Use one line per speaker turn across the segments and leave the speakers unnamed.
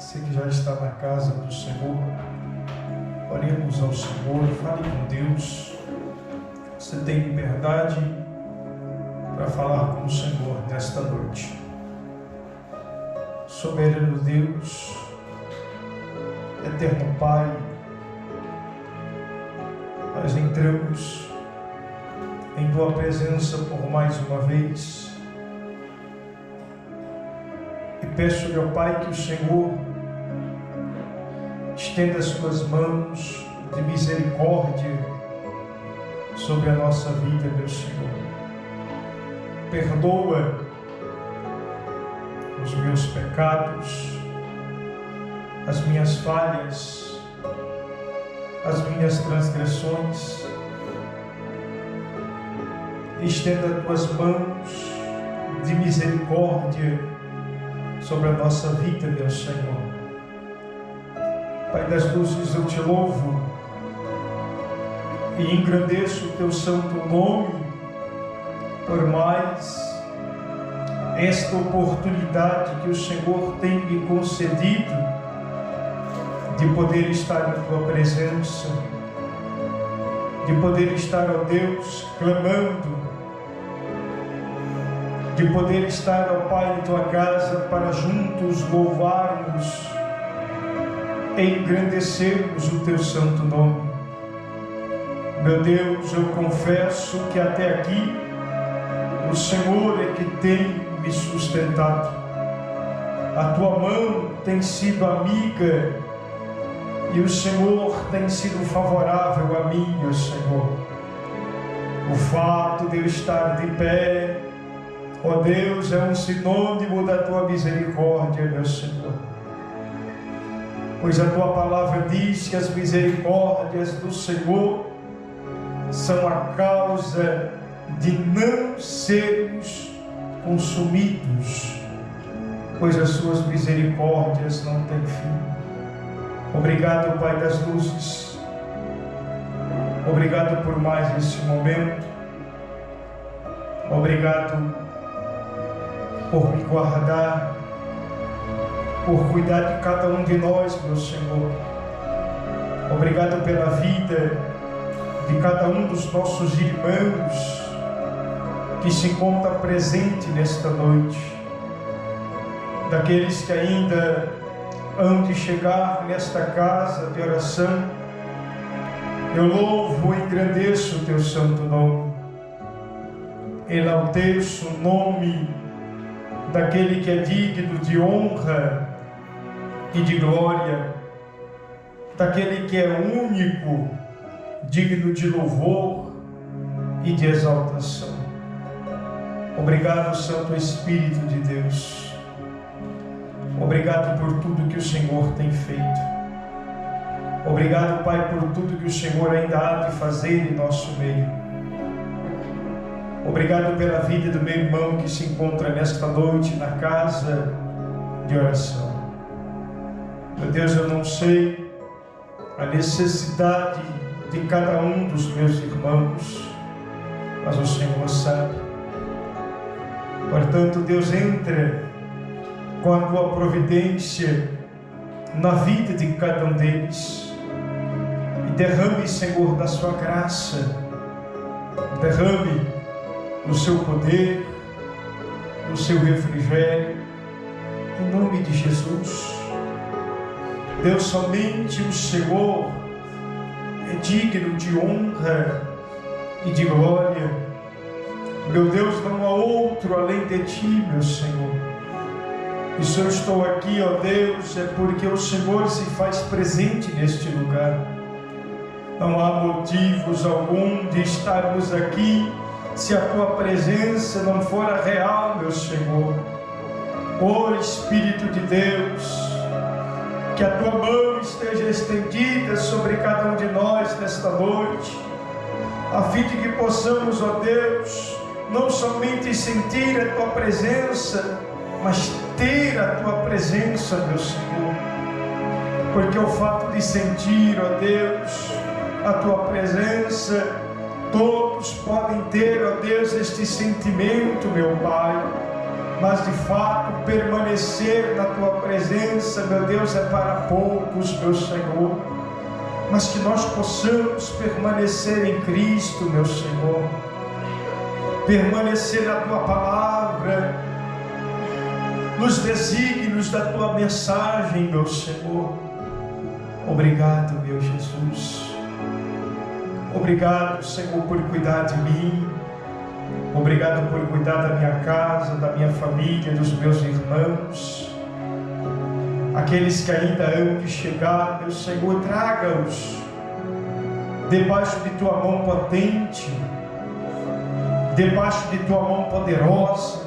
Você que já está na casa do Senhor, oremos ao Senhor, fale com Deus. Você tem liberdade para falar com o Senhor nesta noite. Soberano Deus, eterno Pai, nós entramos em Tua presença por mais uma vez e peço-lhe, ó Pai, que o Senhor estenda as Suas mãos de misericórdia sobre a nossa vida, meu Senhor. Perdoa os meus pecados, as minhas falhas, as minhas transgressões. Estenda as Tuas mãos de misericórdia sobre a nossa vida, meu Senhor. Pai das luzes, eu Te louvo e engrandeço o Teu santo nome por mais esta oportunidade que o Senhor tem me concedido de poder estar em Tua presença, de poder estar, ó Deus, clamando, de poder estar, ó Pai, em Tua casa para juntos louvarmos e engrandecermos o Teu santo nome. Meu Deus, eu confesso que até aqui o Senhor é que tem me sustentado. A Tua mão tem sido amiga e o Senhor tem sido favorável a mim, meu Senhor. O fato de eu estar de pé, ó Deus, é um sinônimo da Tua misericórdia, meu Senhor. Pois a Tua palavra diz que as misericórdias do Senhor são a causa de não sermos consumidos, pois as Suas misericórdias não têm fim. Obrigado, Pai das luzes. Obrigado por mais esse momento. Obrigado por me guardar, por cuidar de cada um de nós, meu Senhor. Obrigado pela vida de cada um dos nossos irmãos que se encontra presente nesta noite, daqueles que ainda hão de chegar nesta casa de oração. Eu louvo e engrandeço o Teu santo nome, enalteço o nome daquele que é digno de honra e de glória, daquele que é único, digno de louvor e de exaltação. Obrigado, Santo Espírito de Deus. Obrigado por tudo que o Senhor tem feito. Obrigado, Pai, por tudo que o Senhor ainda há de fazer em nosso meio. Obrigado pela vida do meu irmão que se encontra nesta noite na casa de oração. Meu Deus, eu não sei a necessidade de cada um dos meus irmãos, mas o Senhor sabe. Portanto, Deus, entra com a Tua providência na vida de cada um deles e derrame, Senhor, da Sua graça, derrame o Seu poder, o Seu refrigério, em nome de Jesus. Deus, somente o Senhor é digno de honra e de glória. Meu Deus, não há outro além de Ti, meu Senhor. E se eu estou aqui, ó Deus, é porque o Senhor se faz presente neste lugar. Não há motivos algum de estarmos aqui se a Tua presença não for a real, meu Senhor. Ó Espírito de Deus, que a Tua mão esteja estendida sobre cada um de nós nesta noite, a fim de que possamos, ó Deus, não somente sentir a Tua presença, mas ter a Tua presença, meu Senhor. Porque o fato de sentir, ó Deus, a Tua presença, todos podem ter, ó Deus, este sentimento, meu Pai. mas de fato permanecer na tua presença, meu Deus, é para poucos, meu Senhor. Mas que nós possamos permanecer em Cristo, meu Senhor, permanecer na tua palavra, nos desígnios da tua mensagem, meu Senhor. Obrigado, meu Jesus. Obrigado, Senhor, por cuidar de mim. Obrigado por cuidar da minha casa, da minha família, dos meus irmãos. Aqueles que ainda hão de chegar, meu Senhor, traga-os debaixo de tua mão potente, debaixo de tua mão poderosa,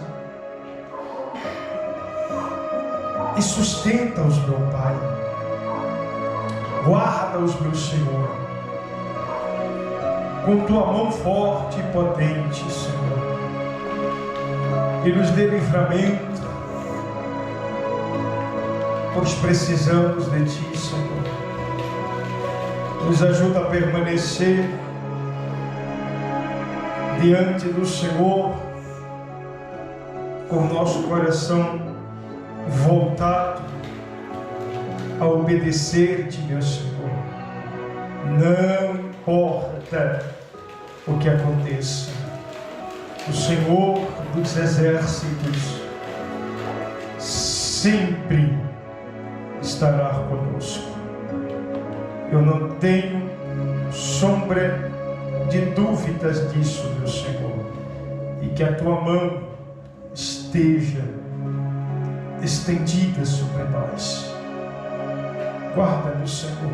e sustenta-os, meu Pai. Guarda-os, meu Senhor, com tua mão forte e potente, Senhor, e nos dê livramento, pois precisamos de ti, Senhor. Nos ajuda a permanecer diante do Senhor com o nosso coração voltado a obedecer-te, meu Senhor. Não importa o que aconteça, o Senhor dos exércitos sempre estará conosco. Eu não tenho sombra de dúvidas disso, meu Senhor, e que a tua mão esteja estendida sobre nós. Guarda-nos, Senhor.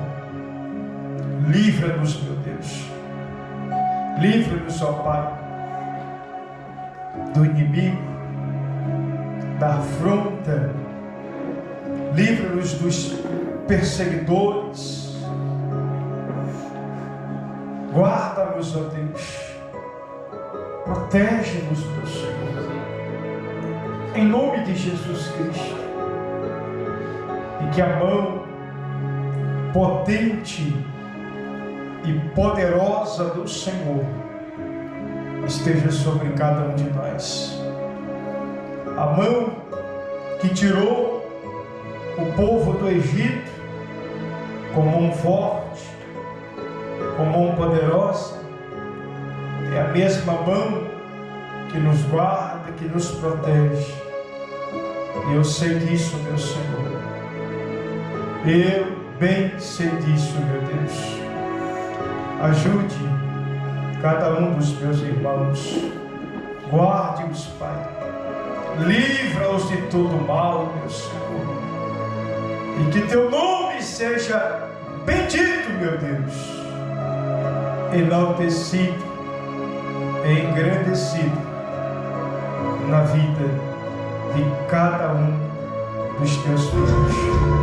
Livra-nos, meu Deus. Livra-nos, ó Pai, do inimigo, da afronta. Livra-nos dos perseguidores. Guarda-nos, ó Deus. Protege-nos, meu Senhor. Em nome de Jesus Cristo. E que a mão potente e poderosa do Senhor esteja sobre cada um de nós. A mão que tirou o povo do Egito com mão forte, com mão poderosa, é a mesma mão que nos guarda, que nos protege. E eu sei disso, meu Senhor. Eu bem sei disso, meu Deus. Ajude cada um dos meus irmãos. Guarde-os, Pai. Livra-os de todo mal, meu Senhor. E que teu nome seja bendito, meu Deus. Enaltecido e engrandecido na vida de cada um dos teus filhos.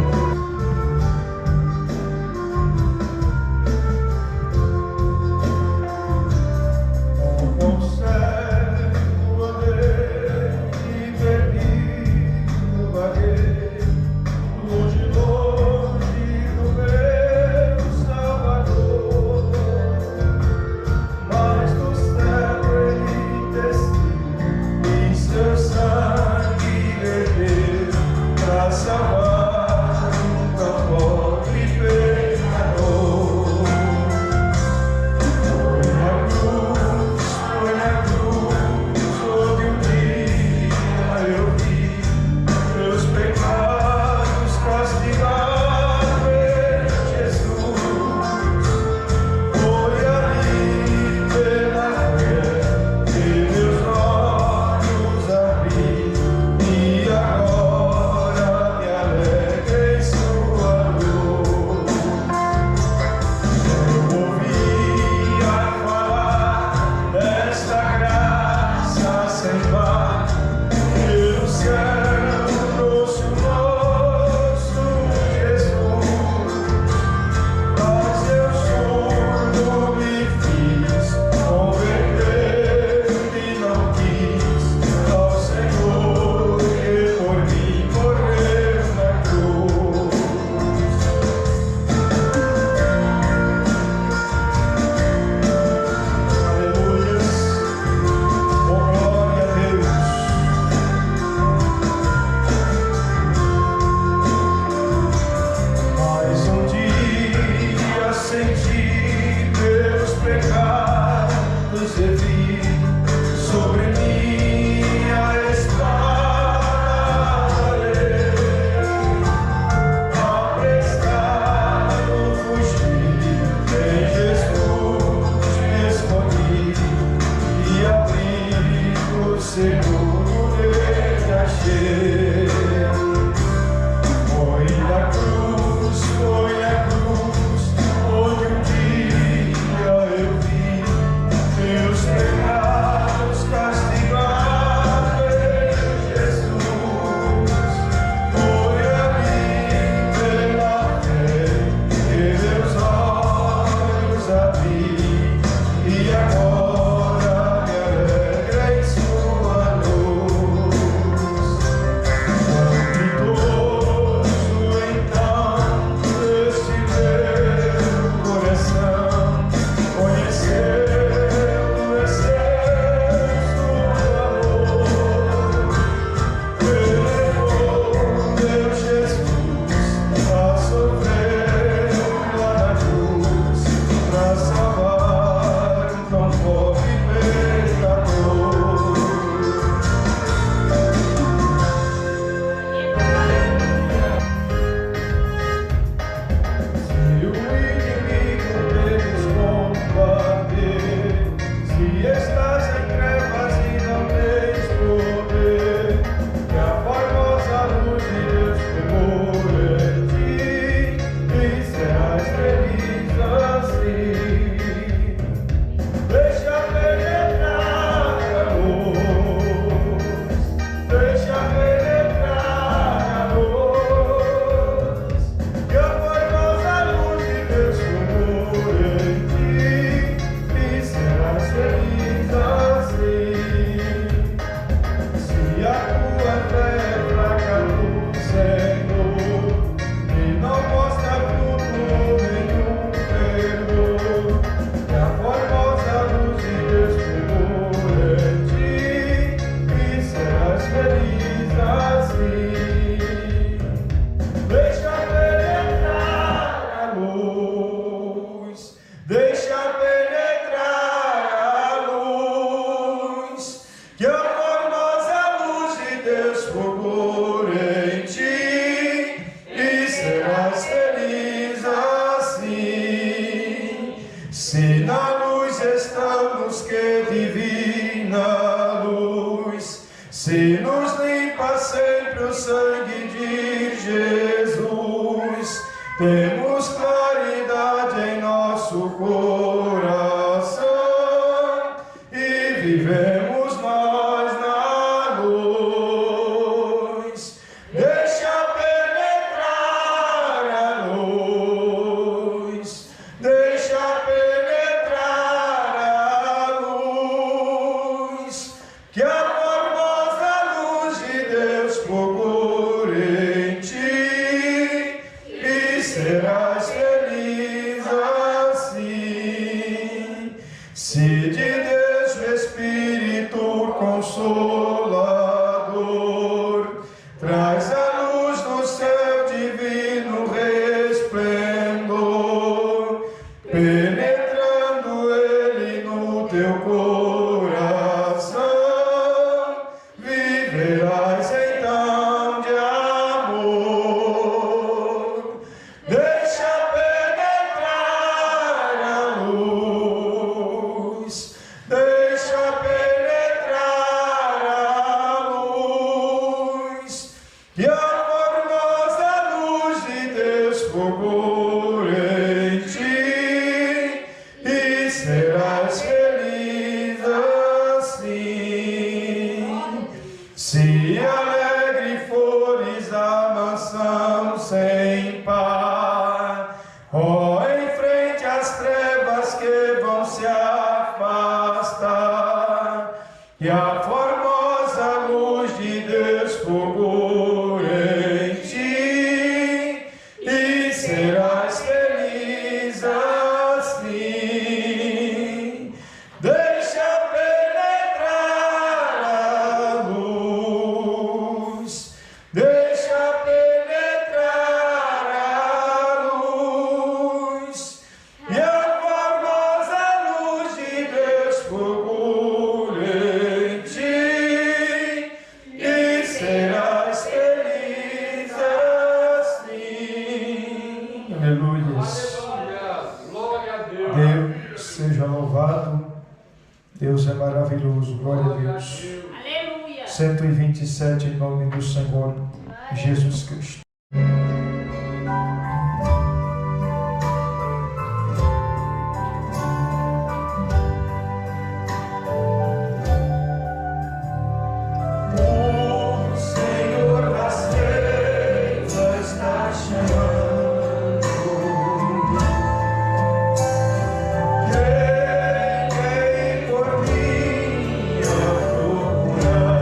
Salvar
Deus fulgor em ti, e serás feliz assim. Se na luz estamos, que divina luz, se nos limpa sempre o sangue de Jesus, temos claridade em nosso coração e vivemos nós na luz. Deixa penetrar a luz, deixa penetrar a luz, que a formosa luz de Deus fulgor em ti, e serás feliz assim. Se de Deus o Espírito Consolador traz a luz do céu divino resplendor, penetrando ele no teu coração, viverás então de amor. Deixa penetrar a luz, deixa penetrar a luz, que a formosa luz de Deus fulgor em ti, e serás feliz assim. Se alegre fores a mansão sem par, ó, em frente às trevas que vão se afastar, e a formosa luz de Deus fulgor em ti, e serás feliz assim. Deixa penetrar a luz, deixa penetrar a luz, e a formosa luz de Deus fulgor em ti, e serás feliz assim. Aleluias.
Glória a Deus.
Deus seja louvado. Deus é maravilhoso. Glória a Deus.
Aleluia.
127 em nome do Senhor Jesus Cristo. O Senhor das trevas está chamando. Quem vem por mim a procurar?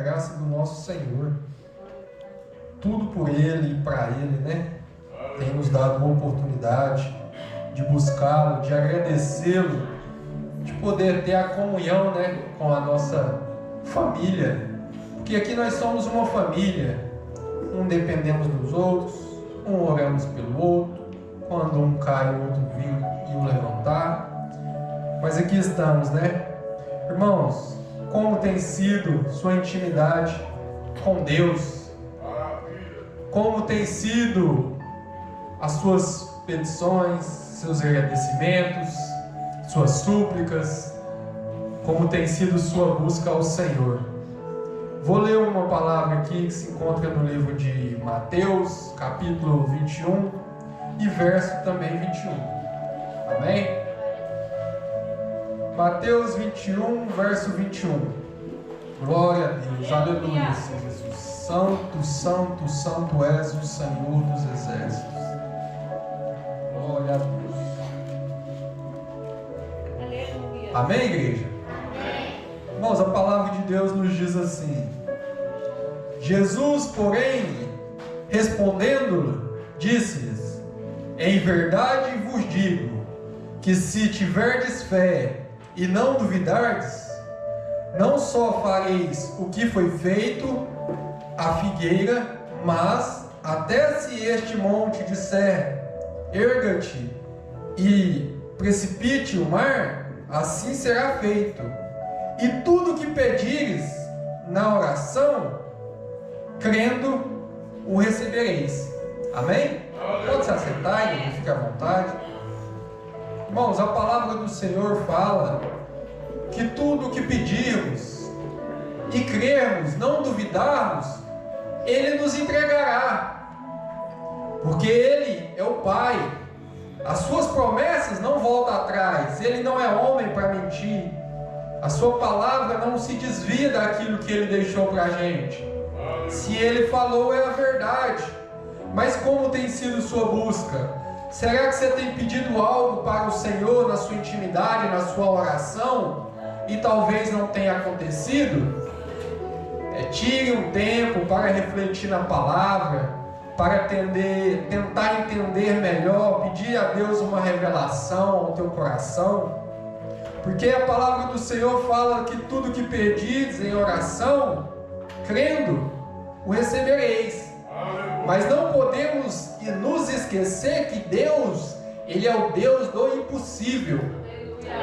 graça do nosso Senhor. Tudo por Ele e para Ele, né? Tem nos dado uma oportunidade de buscá-lo, de agradecê-lo, de poder ter a comunhão, né, com a nossa família. Porque aqui nós somos uma família. Um dependemos dos outros, um oramos pelo outro. Quando um cai, o outro vem e o levantar. Mas aqui estamos, né? Irmãos, como tem sido sua intimidade com Deus? Como tem sido as suas petições, seus agradecimentos, suas súplicas? Como tem sido sua busca ao Senhor? Vou ler uma palavra aqui que se encontra no livro de Mateus, capítulo 21 e verso também 21. Amém? Mateus 21, verso 21. Glória a Deus, aleluia, Senhor Jesus. Santo, santo, santo és o Senhor dos exércitos. Glória a Deus.
Aleluia.
Amém, igreja?
Amém.
Irmãos, a palavra de Deus nos diz assim: Jesus, porém, respondendo, disse-lhes: em verdade vos digo, que se tiverdes fé e não duvidardes, não só fareis o que foi feito à figueira, mas até se este monte disser: erga-te e precipite o mar, assim será feito. E tudo que pedires na oração, crendo, o recebereis. Amém? Pode se assentar, irmão, fique à vontade. Irmãos, a palavra do Senhor fala que tudo o que pedirmos e crermos, não duvidarmos, Ele nos entregará. Porque Ele é o Pai. As suas promessas não voltam atrás. Ele não é homem para mentir. A sua palavra não se desvia daquilo que Ele deixou para a gente. Se Ele falou, é a verdade. Mas como tem sido sua busca? Será que você tem pedido algo para o Senhor na sua intimidade, na sua oração, e talvez não tenha acontecido? Tire um tempo para refletir na palavra, para tentar entender melhor, pedir a Deus uma revelação ao teu coração. Porque a palavra do Senhor fala que tudo que pedires em oração, crendo, o recebereis. Mas não podemos nos esquecer que Deus, Ele é o Deus do impossível.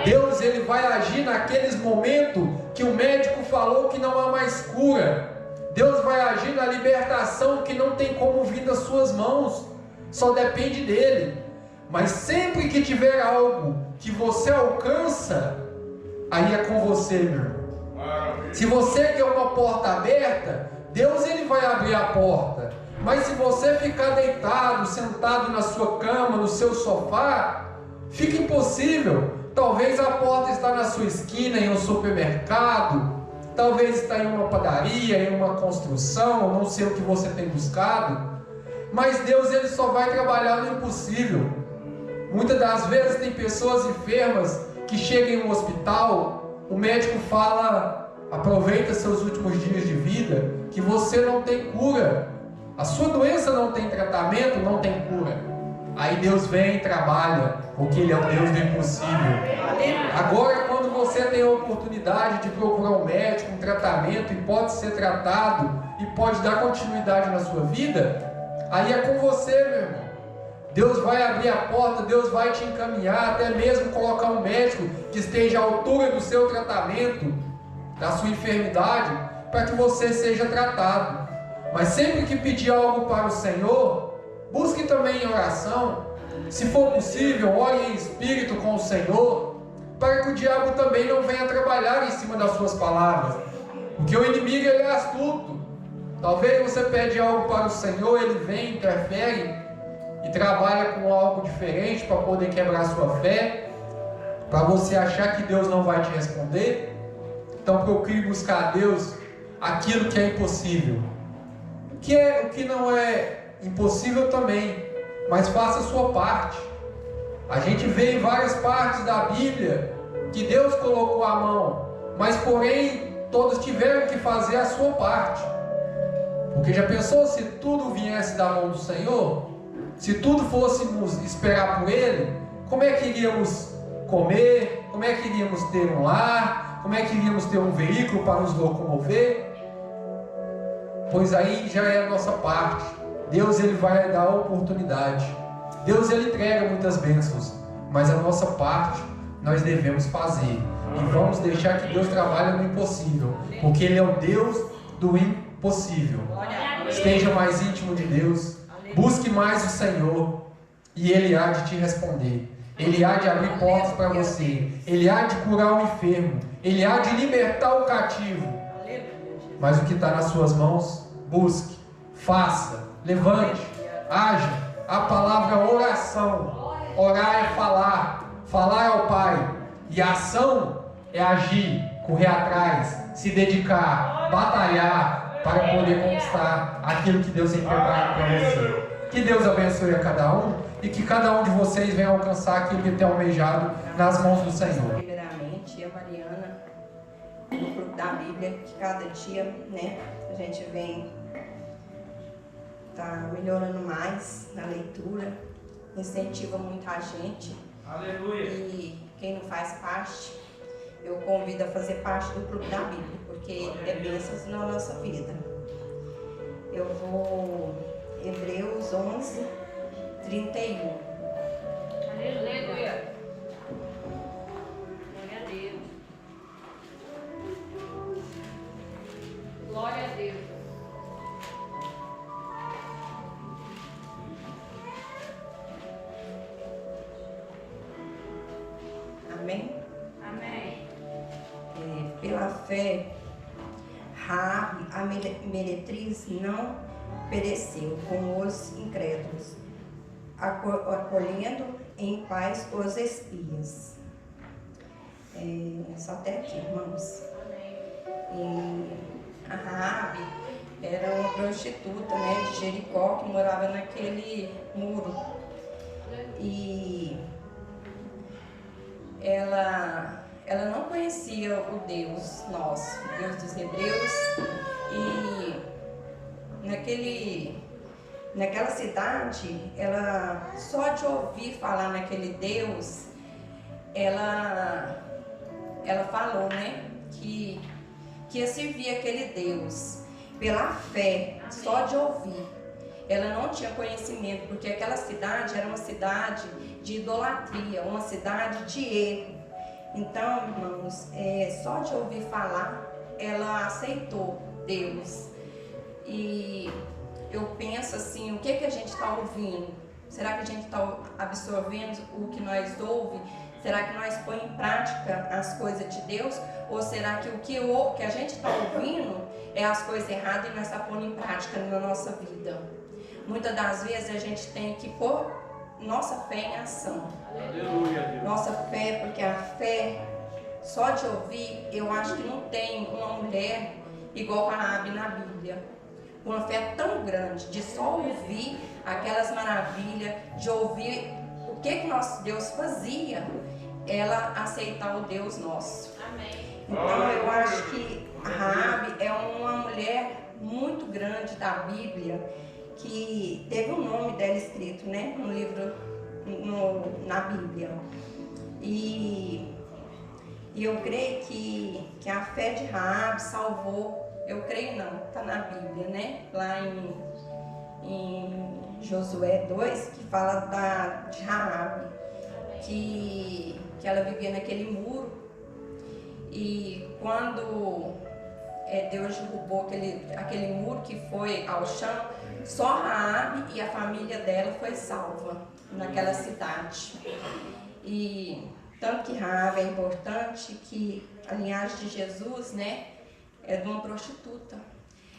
Deus, Ele vai agir naqueles momentos que o médico falou que não há mais cura. Deus vai agir na libertação que não tem como vir das suas mãos. Só depende dEle. Mas sempre que tiver algo que você alcança, aí é com você, meu irmão. Se você quer uma porta aberta, Deus, Ele vai abrir a porta. Mas se você ficar deitado, sentado na sua cama, no seu sofá, fica impossível. Talvez a porta está na sua esquina, em um supermercado, talvez está em uma padaria, em uma construção, não sei o que você tem buscado. Mas Deus, Ele só vai trabalhar no impossível. Muitas das vezes tem pessoas enfermas que chegam em um hospital, o médico fala: aproveita seus últimos dias de vida, que você não tem cura. A sua doença não tem tratamento, não tem cura. Aí Deus vem e trabalha, porque Ele é o Deus do impossível. Agora, quando você tem a oportunidade de procurar um médico, um tratamento, e pode ser tratado, e pode dar continuidade na sua vida, aí é com você, meu irmão. Deus vai abrir a porta, Deus vai te encaminhar, até mesmo colocar um médico que esteja à altura do seu tratamento, da sua enfermidade, para que você seja tratado. Mas sempre que pedir algo para o Senhor, busque também em oração. Se for possível, ore em espírito com o Senhor, para que o diabo também não venha trabalhar em cima das suas palavras. Porque o inimigo, ele é astuto. Talvez você pede algo para o Senhor, ele vem, interfere e trabalha com algo diferente para poder quebrar a sua fé, para você achar que Deus não vai te responder. Então procure buscar a Deus aquilo que é impossível. O que não é impossível também, mas faça a sua parte. A gente vê em várias partes da Bíblia que Deus colocou a mão, mas porém todos tiveram que fazer a sua parte. Porque já pensou se tudo viesse da mão do Senhor? Se tudo fôssemos esperar por Ele, como é que iríamos comer? Como é que iríamos ter um lar? Como é que iríamos ter um veículo para nos locomover? Pois aí já é a nossa parte. Deus, Ele vai dar a oportunidade. Deus, Ele entrega muitas bênçãos, mas a nossa parte nós devemos fazer. E vamos deixar que Deus trabalhe no impossível, porque Ele é o Deus do impossível. Esteja mais íntimo de Deus, busque mais o Senhor, e Ele há de te responder. Ele há de abrir portas para você, Ele há de curar o enfermo, Ele há de libertar o cativo. Mas o que está nas suas mãos, busque, faça, levante, haja. A palavra oração, orar é falar, falar é ao Pai, e a ação é agir, correr atrás, se dedicar, batalhar para poder conquistar aquilo que Deus tem preparado para você. Que Deus abençoe a cada um e que cada um de vocês venha alcançar aquilo que tem almejado nas mãos do Senhor.
Primeiramente, a Mariana, no grupo da Bíblia, que cada dia, né, a gente vem melhorando mais na leitura, incentiva muito a gente.
Aleluia.
E quem não faz parte, eu convido a fazer parte do clube da Bíblia, porque é bênçãos na nossa vida. Eu vou Hebreus 11, 31.
Aleluia. Glória a Deus. Glória a Deus.
Amém?
Amém.
Pela fé, Raabe, a meretriz, não pereceu com os incrédulos, acolhendo em paz os espias. Só até aqui, irmãos. E a Raabe era uma prostituta, né, de Jericó, que morava naquele muro. E ela não conhecia o Deus nosso, o Deus dos Hebreus, e naquela cidade, ela só de ouvir falar naquele Deus, ela falou, né, que ia servir aquele Deus pela fé, só de ouvir. Ela não tinha conhecimento, porque aquela cidade era uma cidade de idolatria, uma cidade de erro. Então, irmãos, só de ouvir falar, ela aceitou Deus. E eu penso assim, o que a gente está ouvindo? Será que a gente está absorvendo o que nós ouvimos? Será que nós põe em prática as coisas de Deus? Ou será que o que a gente está ouvindo é as coisas erradas e nós estamos pondo em prática na nossa vida? Muitas das vezes a gente tem que pôr nossa fé em ação.
Aleluia, Deus.
Nossa fé, porque a fé, só de ouvir, eu acho que não tem uma mulher igual a Raabe na Bíblia. Uma fé tão grande, de só ouvir aquelas maravilhas, de ouvir o que nosso Deus fazia, ela aceitar o Deus nosso.
Amém.
Então eu acho que a Raabe é uma mulher muito grande da Bíblia, que teve o nome dela escrito, né, no livro, na Bíblia. E eu creio que a fé de Raabe salvou, eu creio não, está na Bíblia, né, lá em Josué 2, que fala de Raabe, que ela vivia naquele muro, e quando Deus derrubou aquele muro que foi ao chão, só Raabe e a família dela foi salva naquela cidade. E tanto que Raabe é importante, que a linhagem de Jesus, né, é de uma prostituta.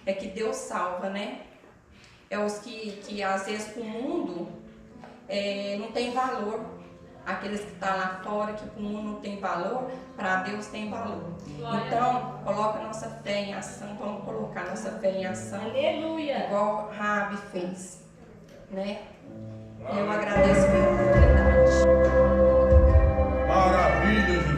É que Deus salva, né? É os que às vezes para o mundo não tem valor. Aqueles que estão lá fora, que para o mundo não tem valor, para Deus tem valor. Então, coloca nossa fé em ação, vamos colocar nossa fé em ação.
Aleluia.
Igual Raabe fez, né? E eu agradeço pela oportunidade.
Maravilha, Jesus.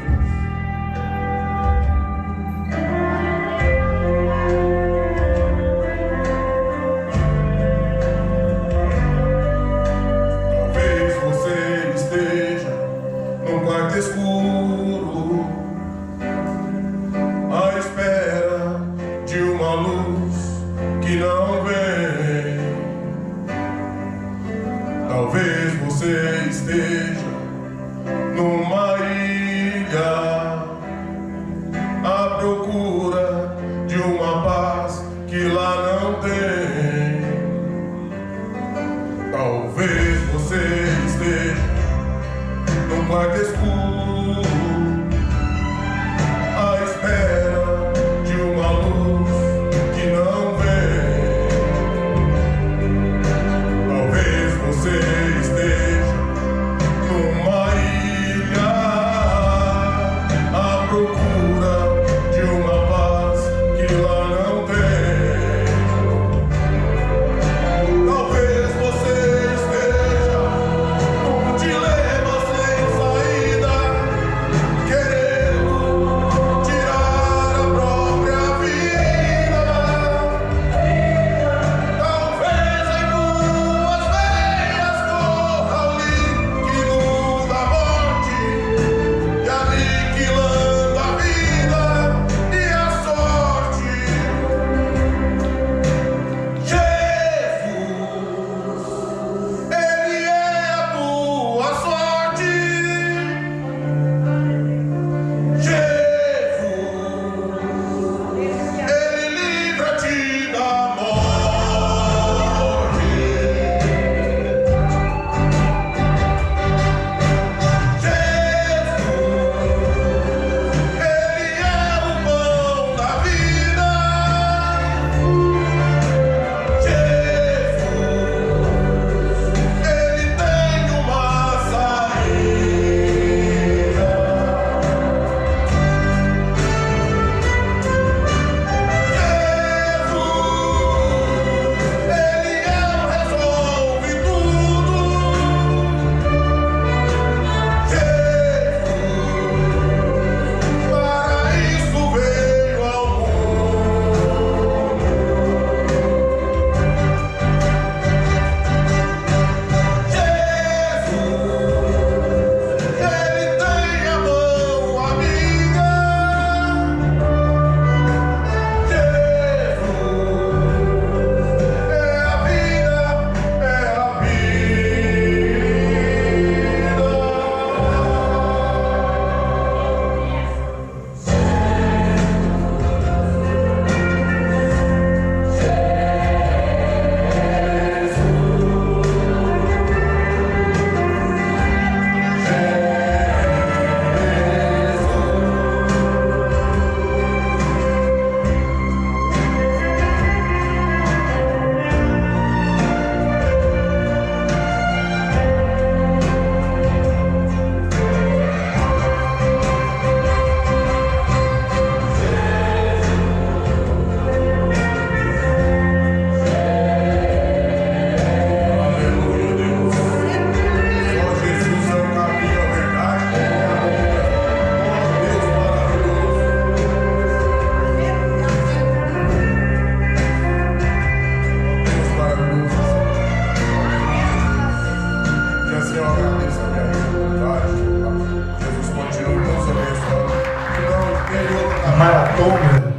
maratona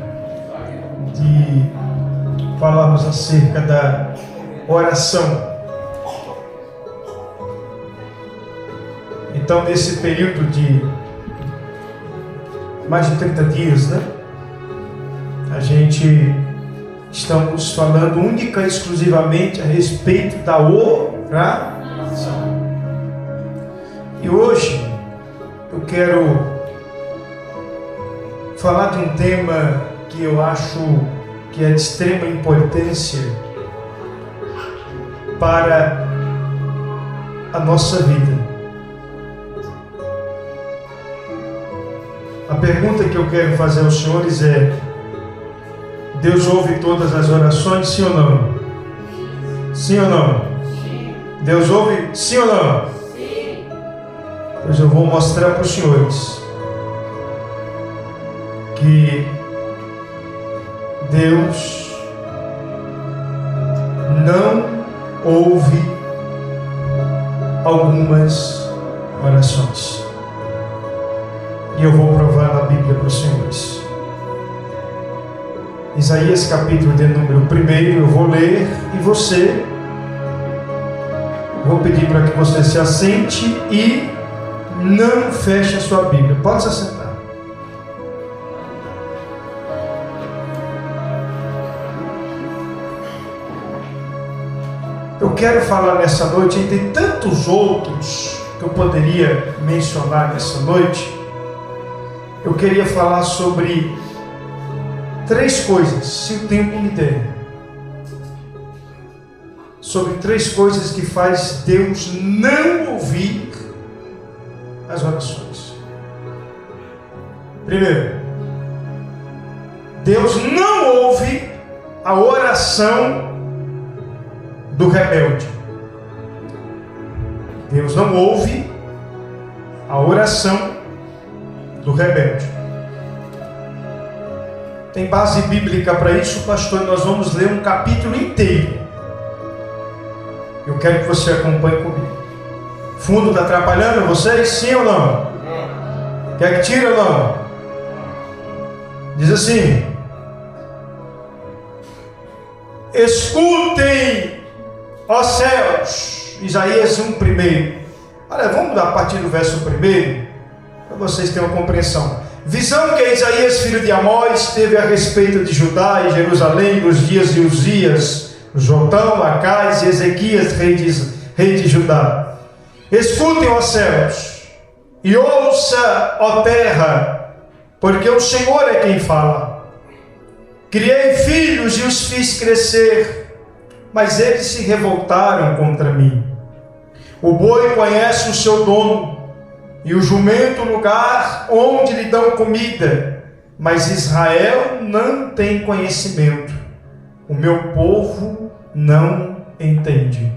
de falarmos acerca da oração. Então, nesse período de mais de 30 dias, né? Estamos falando única e exclusivamente a respeito da oração. E hoje eu quero falar de um tema que eu acho que é de extrema importância para a nossa vida. A pergunta que eu quero fazer aos senhores é: Deus ouve todas as orações, sim ou não? Sim ou não?
Sim.
Deus ouve, sim ou não?
Sim.
Pois eu vou mostrar para os senhores que Deus não ouve algumas orações. E eu vou provar na Bíblia para os senhores. Isaías capítulo de número 1, eu vou ler e vou pedir para que você se assente e não feche a sua Bíblia. Pode se assentar. Eu quero falar nessa noite, entre tantos outros que eu poderia mencionar nessa noite, eu queria falar sobre 3 coisas, se o tempo me der. Sobre 3 coisas que faz Deus não ouvir as orações. Primeiro, Deus não ouve a oração do rebelde. Deus não ouve a oração do rebelde. Tem base bíblica para isso, pastor? Nós vamos ler um capítulo inteiro. Eu quero que você acompanhe comigo. Fundo está atrapalhando vocês? Sim ou não? Quer que tire ou não? Diz assim: escutem, ó céus. Isaías 1:1. Olha, vamos dar a partir do verso 1, para vocês terem uma compreensão. Visão que Isaías, filho de Amós, teve a respeito de Judá e Jerusalém nos dias de Uzias, Jotão, Acais e Ezequias, rei de Judá. Escutem, ó céus, e ouça, ó terra, porque o Senhor é quem fala. Criei filhos e os fiz crescer, mas eles se revoltaram contra mim. O boi conhece o seu dono, e o jumento o lugar onde lhe dão comida, mas Israel não tem conhecimento. O meu povo não entende.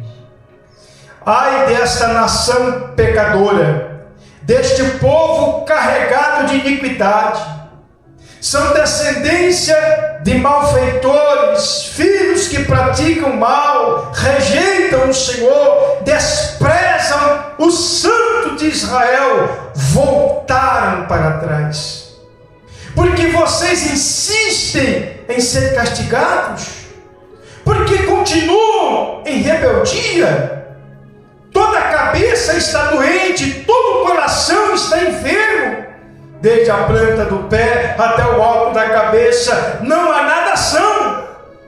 Ai desta nação pecadora, deste povo carregado de iniquidade. São descendência de malfeitores, filhos que praticam mal, rejeitam o Senhor, desprezam o Santo de Israel, voltaram para trás. Porque vocês insistem em ser castigados, porque continuam em rebeldia. Toda a cabeça está doente, todo o coração está enfermo. Desde a planta do pé até o alto da cabeça, não há nada são,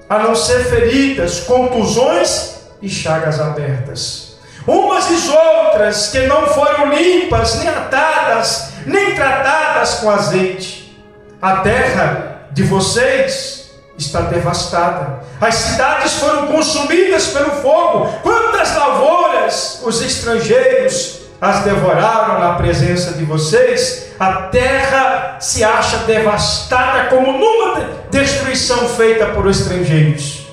a não ser feridas, contusões e chagas abertas. Umas e outras que não foram limpas, nem atadas, nem tratadas com azeite. A terra de vocês está devastada. As cidades foram consumidas pelo fogo. Quantas lavouras os estrangeiros as devoraram na presença de vocês. A terra se acha devastada como numa destruição feita por estrangeiros.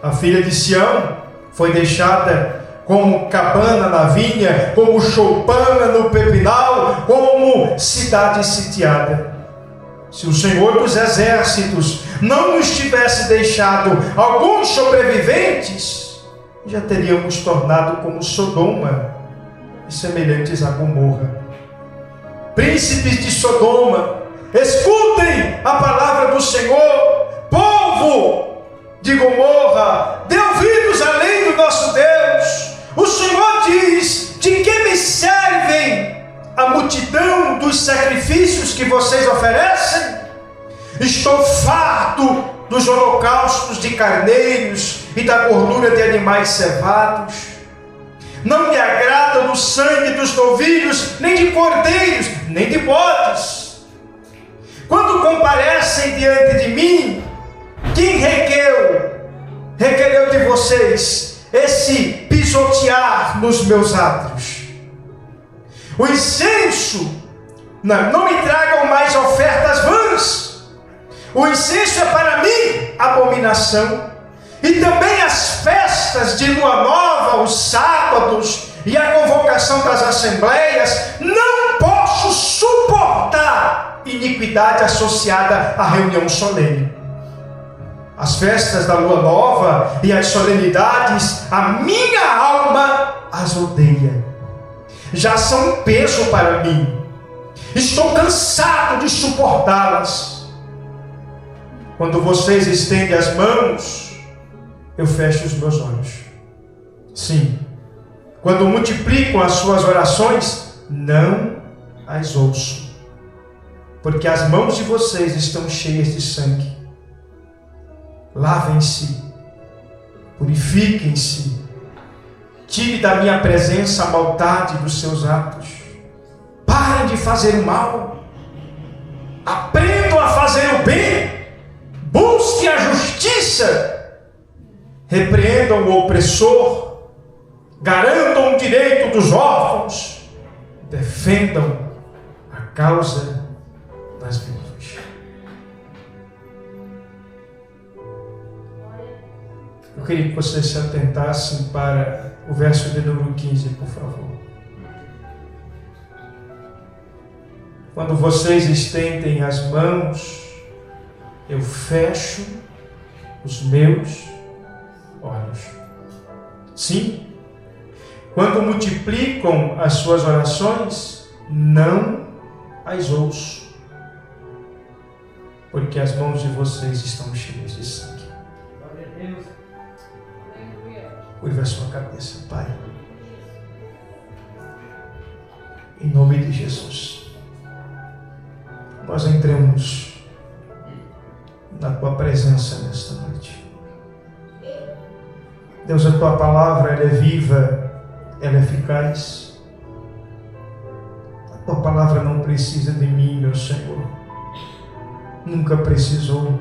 A filha de Sião foi deixada como cabana na vinha, como choupana no pepinal, como cidade sitiada. Se o Senhor dos Exércitos não nos tivesse deixado alguns sobreviventes, já teríamos tornado como Sodoma e semelhantes a Gomorra. Príncipes de Sodoma, escutem sacrifícios que vocês oferecem. Estou farto dos holocaustos de carneiros e da gordura de animais cevados. Não me agrada do sangue dos novilhos, nem de cordeiros, nem de bodes. Quando comparecem diante de mim, quem requereu de vocês esse pisotear nos meus átrios? O incenso, não me tragam mais ofertas vãs. O incenso é para mim abominação. E também as festas de lua nova, os sábados e a convocação das assembleias. Não posso suportar iniquidade associada à reunião solene. As festas da lua nova e as solenidades, a minha alma as odeia. Já são um peso para mim. Estou cansado de suportá-las. Quando vocês estendem as mãos, eu fecho os meus olhos. Sim, quando multiplicam as suas orações, não as ouço, porque as mãos de vocês estão cheias de sangue. Lavem-se, purifiquem-se, tire da minha presença a maldade dos seus atos. Parem de fazer o mal, aprendam a fazer o bem, busquem a justiça, repreendam o opressor, garantam o direito dos órfãos, defendam a causa das viúvas. Eu queria que vocês se atentassem para o verso de número 15, por favor. Quando vocês estendem as mãos, eu fecho os meus olhos. Sim, quando multiplicam as suas orações, não as ouço, porque as mãos de vocês estão cheias de sangue. Curva a sua cabeça, Pai. Em nome de Jesus, nós entramos na Tua presença nesta noite. Deus, a Tua palavra, ela é viva, ela é eficaz. A Tua palavra não precisa de mim, meu Senhor. Nunca precisou.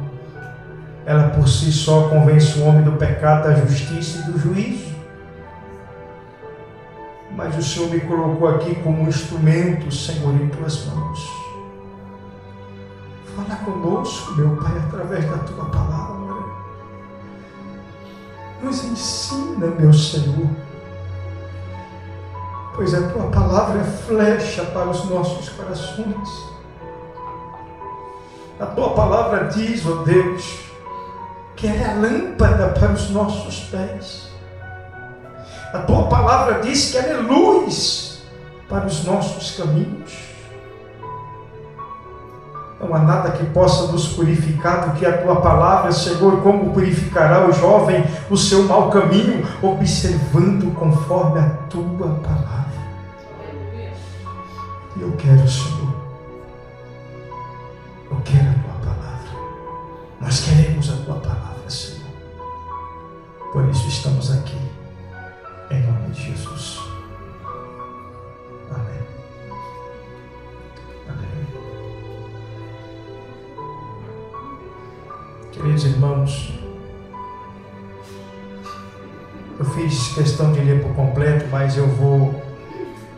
Ela por si só convence o homem do pecado, da justiça e do juízo. Mas o Senhor me colocou aqui como um instrumento, Senhor, em Tuas mãos. Fala conosco, meu Pai, através da Tua palavra. Nos ensina, meu Senhor, pois a Tua palavra é flecha para os nossos corações. A Tua palavra diz, ó Deus, que ela é a lâmpada para os nossos pés. A Tua palavra diz que ela é luz para os nossos caminhos. Não há nada que possa nos purificar do que a Tua palavra, Senhor. Como purificará o jovem o seu mau caminho, observando conforme a Tua palavra. E eu quero, Senhor, eu quero a Tua palavra. Nós queremos a Tua palavra, Senhor. Por isso estamos aqui, em nome de Jesus. Amém. Amém. Queridos irmãos, eu fiz questão de ler por completo, mas eu vou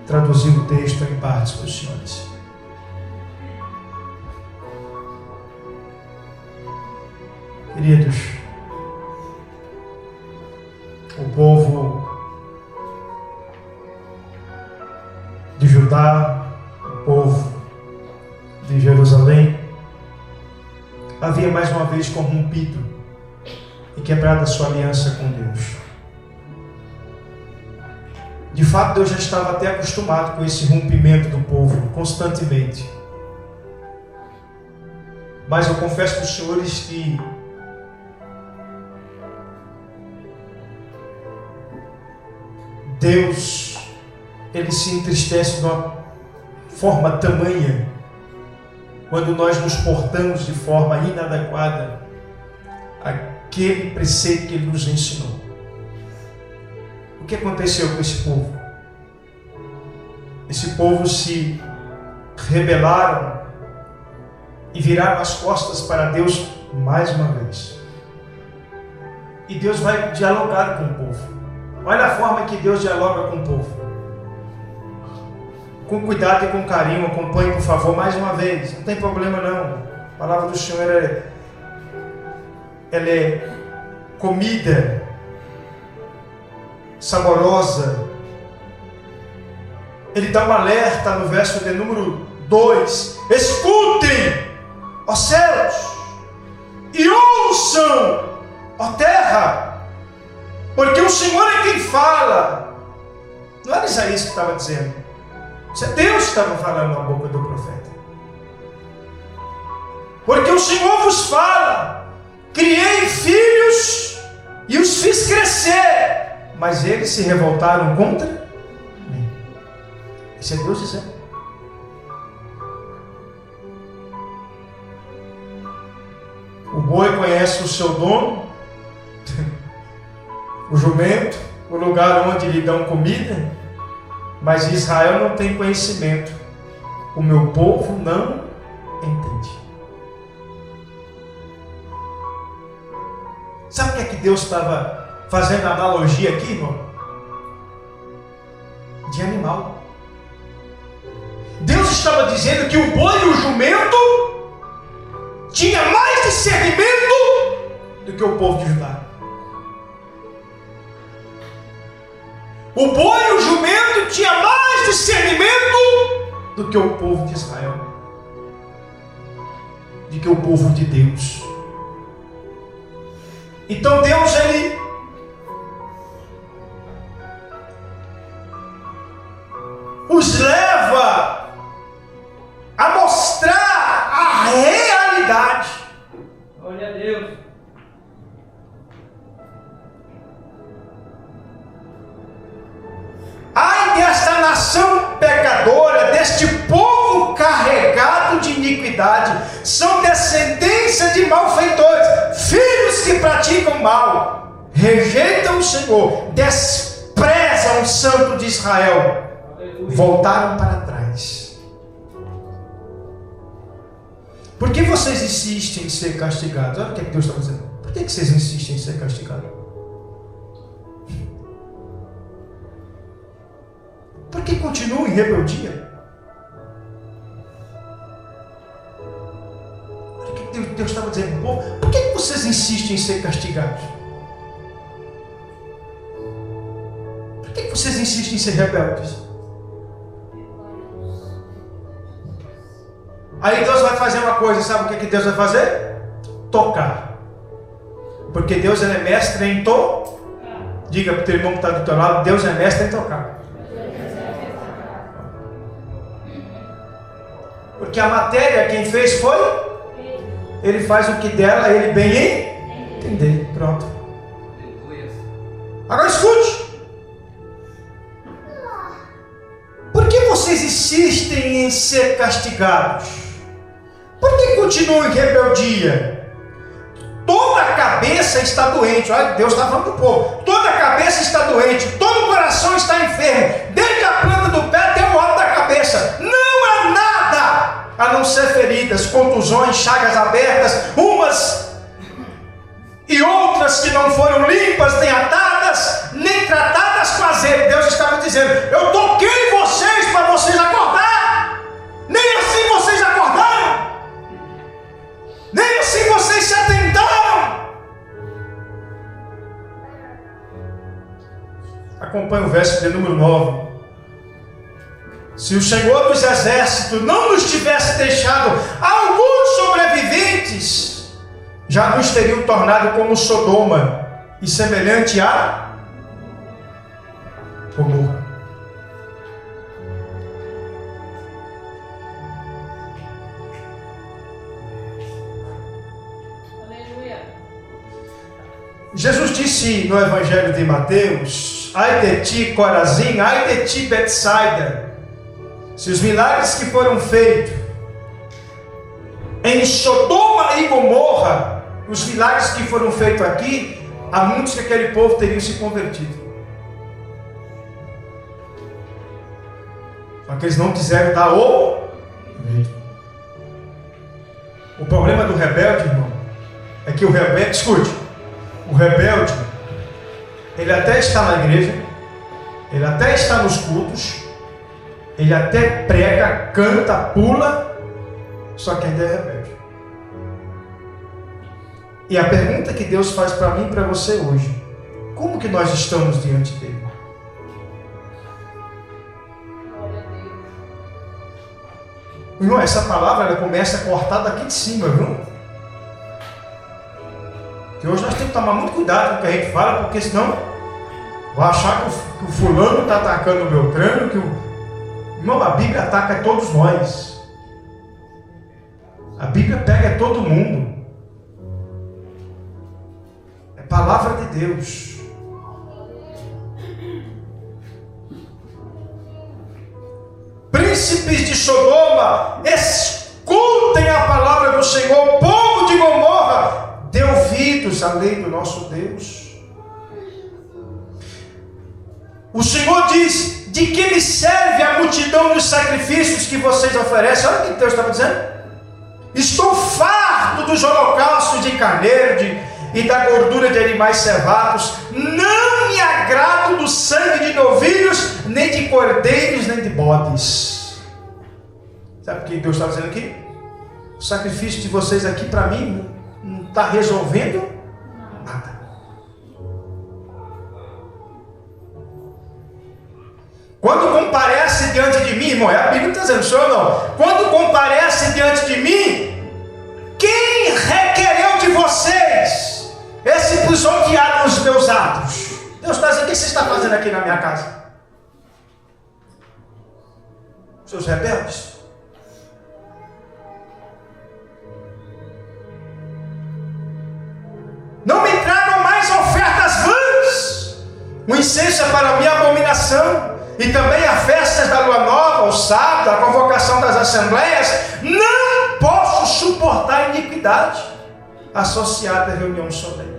traduzir o texto em partes para os senhores. Queridos, o povo de Judá, o povo de Jerusalém, havia mais uma vez corrompido e quebrado a sua aliança com Deus. De fato, Deus já estava até acostumado com esse rompimento do povo, constantemente. Mas eu confesso para os senhores que Deus, Ele se entristece de uma forma tamanha quando nós nos portamos de forma inadequada àquele preceito que Ele nos ensinou. O que aconteceu com esse povo? Esse povo se rebelaram e viraram as costas para Deus mais uma vez. E Deus vai dialogar com o povo. Olha a forma que Deus dialoga com o povo. Com cuidado e com carinho, acompanhe, por favor, mais uma vez. Não tem problema não. A palavra do Senhor ela é comida saborosa. Ele dá um alerta no verso de número 2. Escutem, ó céus, e ouçam, ó terra, porque o Senhor é quem fala. Não era Isaías que estava dizendo. Isso é Deus que estava falando na boca do profeta. Porque o Senhor vos fala: criei filhos e os fiz crescer, mas eles se revoltaram contra mim. Isso é Deus dizendo. O boi conhece o seu dono, o jumento, o lugar onde lhe dão comida, mas Israel não tem conhecimento. O meu povo não entende. Sabe o que é que Deus estava fazendo a analogia aqui, irmão? De animal. Deus estava dizendo que o boi e o jumento tinha mais discernimento do que o povo de Judá. O boi e o jumento tinha mais discernimento do que o povo de Israel, do que o povo de Deus. Então Deus, Ele os leva a mostrar a realidade.
Glória a Deus.
Ai desta nação pecadora, deste povo carregado de iniquidade, são descendência de malfeitores, filhos que praticam mal, rejeitam o Senhor, desprezam o Santo de Israel, voltaram para trás. Por que vocês insistem em ser castigados? Olha o que Deus está dizendo. Por que vocês insistem em ser castigados? Por que continuam em rebeldia? Olha o que Deus estava dizendo, povo. Por que vocês insistem em ser castigados? Por que vocês insistem em ser rebeldes? Aí Deus vai fazer uma coisa, sabe o que Deus vai fazer? Tocar. Porque Deus é mestre em tocar. Diga para o teu irmão que está do teu lado, Deus é mestre em tocar. Porque a matéria quem fez foi? Ele faz o que dela, ele bem entender. Pronto. Agora escute. Por que vocês insistem em ser castigados? Por que continuam em rebeldia? Toda a cabeça está doente. Olha, Deus está falando do povo. Toda a cabeça está doente. Todo o coração está enfermo. Desde a planta do pé até o alto da cabeça. Não há nada a não ser feridas, contusões, chagas abertas, umas e outras que não foram limpas, nem atadas, nem tratadas com azeite. Deus estava dizendo: eu toquei vocês para vocês acordar. Nem assim vocês acordaram. Nem assim vocês se atentaram. Acompanhe o verso de número 9. Se o Senhor dos Exércitos não nos tivesse deixado alguns sobreviventes, já nos teriam tornado como Sodoma e semelhante a Gomorra.
Aleluia.
Jesus disse no Evangelho de Mateus: ai de ti, Corazim, ai de ti, Betsaida. Se os milagres que foram feitos Em Sodoma e Gomorra, os milagres que foram feitos aqui, há muitos que aquele povo teriam se convertido. Só que eles não quiseram dar ouvido. O problema do rebelde, irmão, é que o rebelde, escute, o rebelde, ele até está na igreja, ele até está nos cultos, ele até prega, canta, pula, só que ainda é rebelde. E a pergunta que Deus faz para mim e para você hoje: como que nós estamos diante dele? Irmão, essa palavra ela começa a cortar daqui de cima, viu? Que hoje nós temos que tomar muito cuidado com o que a gente fala, porque senão vai achar que o fulano está atacando o Beltrano, que o... Irmão, a Bíblia ataca todos nós. A Bíblia pega todo mundo. É palavra de Deus. Príncipes de Sodoma, escutem a palavra do Senhor. O povo de Gomorra, dê ouvidos à lei do nosso Deus. O Senhor diz: de que me serve a multidão dos sacrifícios que vocês oferecem? Olha o que Deus estava dizendo. Estou farto dos holocaustos de carneiro e da gordura de animais cevados. Não me agrado do sangue de novilhos, nem de cordeiros, nem de bodes. Sabe o que Deus está dizendo aqui? O sacrifício de vocês aqui para mim não está resolvendo nada. Quando comparece diante de mim, irmão, a Bíblia não está dizendo, senhor não. Quando comparece diante de mim, quem requereu de vocês esse pisotear nos meus atos? Deus está dizendo: o que você está fazendo aqui na minha casa? Seus rebeldes. Não me tragam mais ofertas vãs. O incenso é para mim abominação. E também as festas da lua nova, o sábado, a convocação das assembleias. Não posso suportar a iniquidade associada à reunião solene.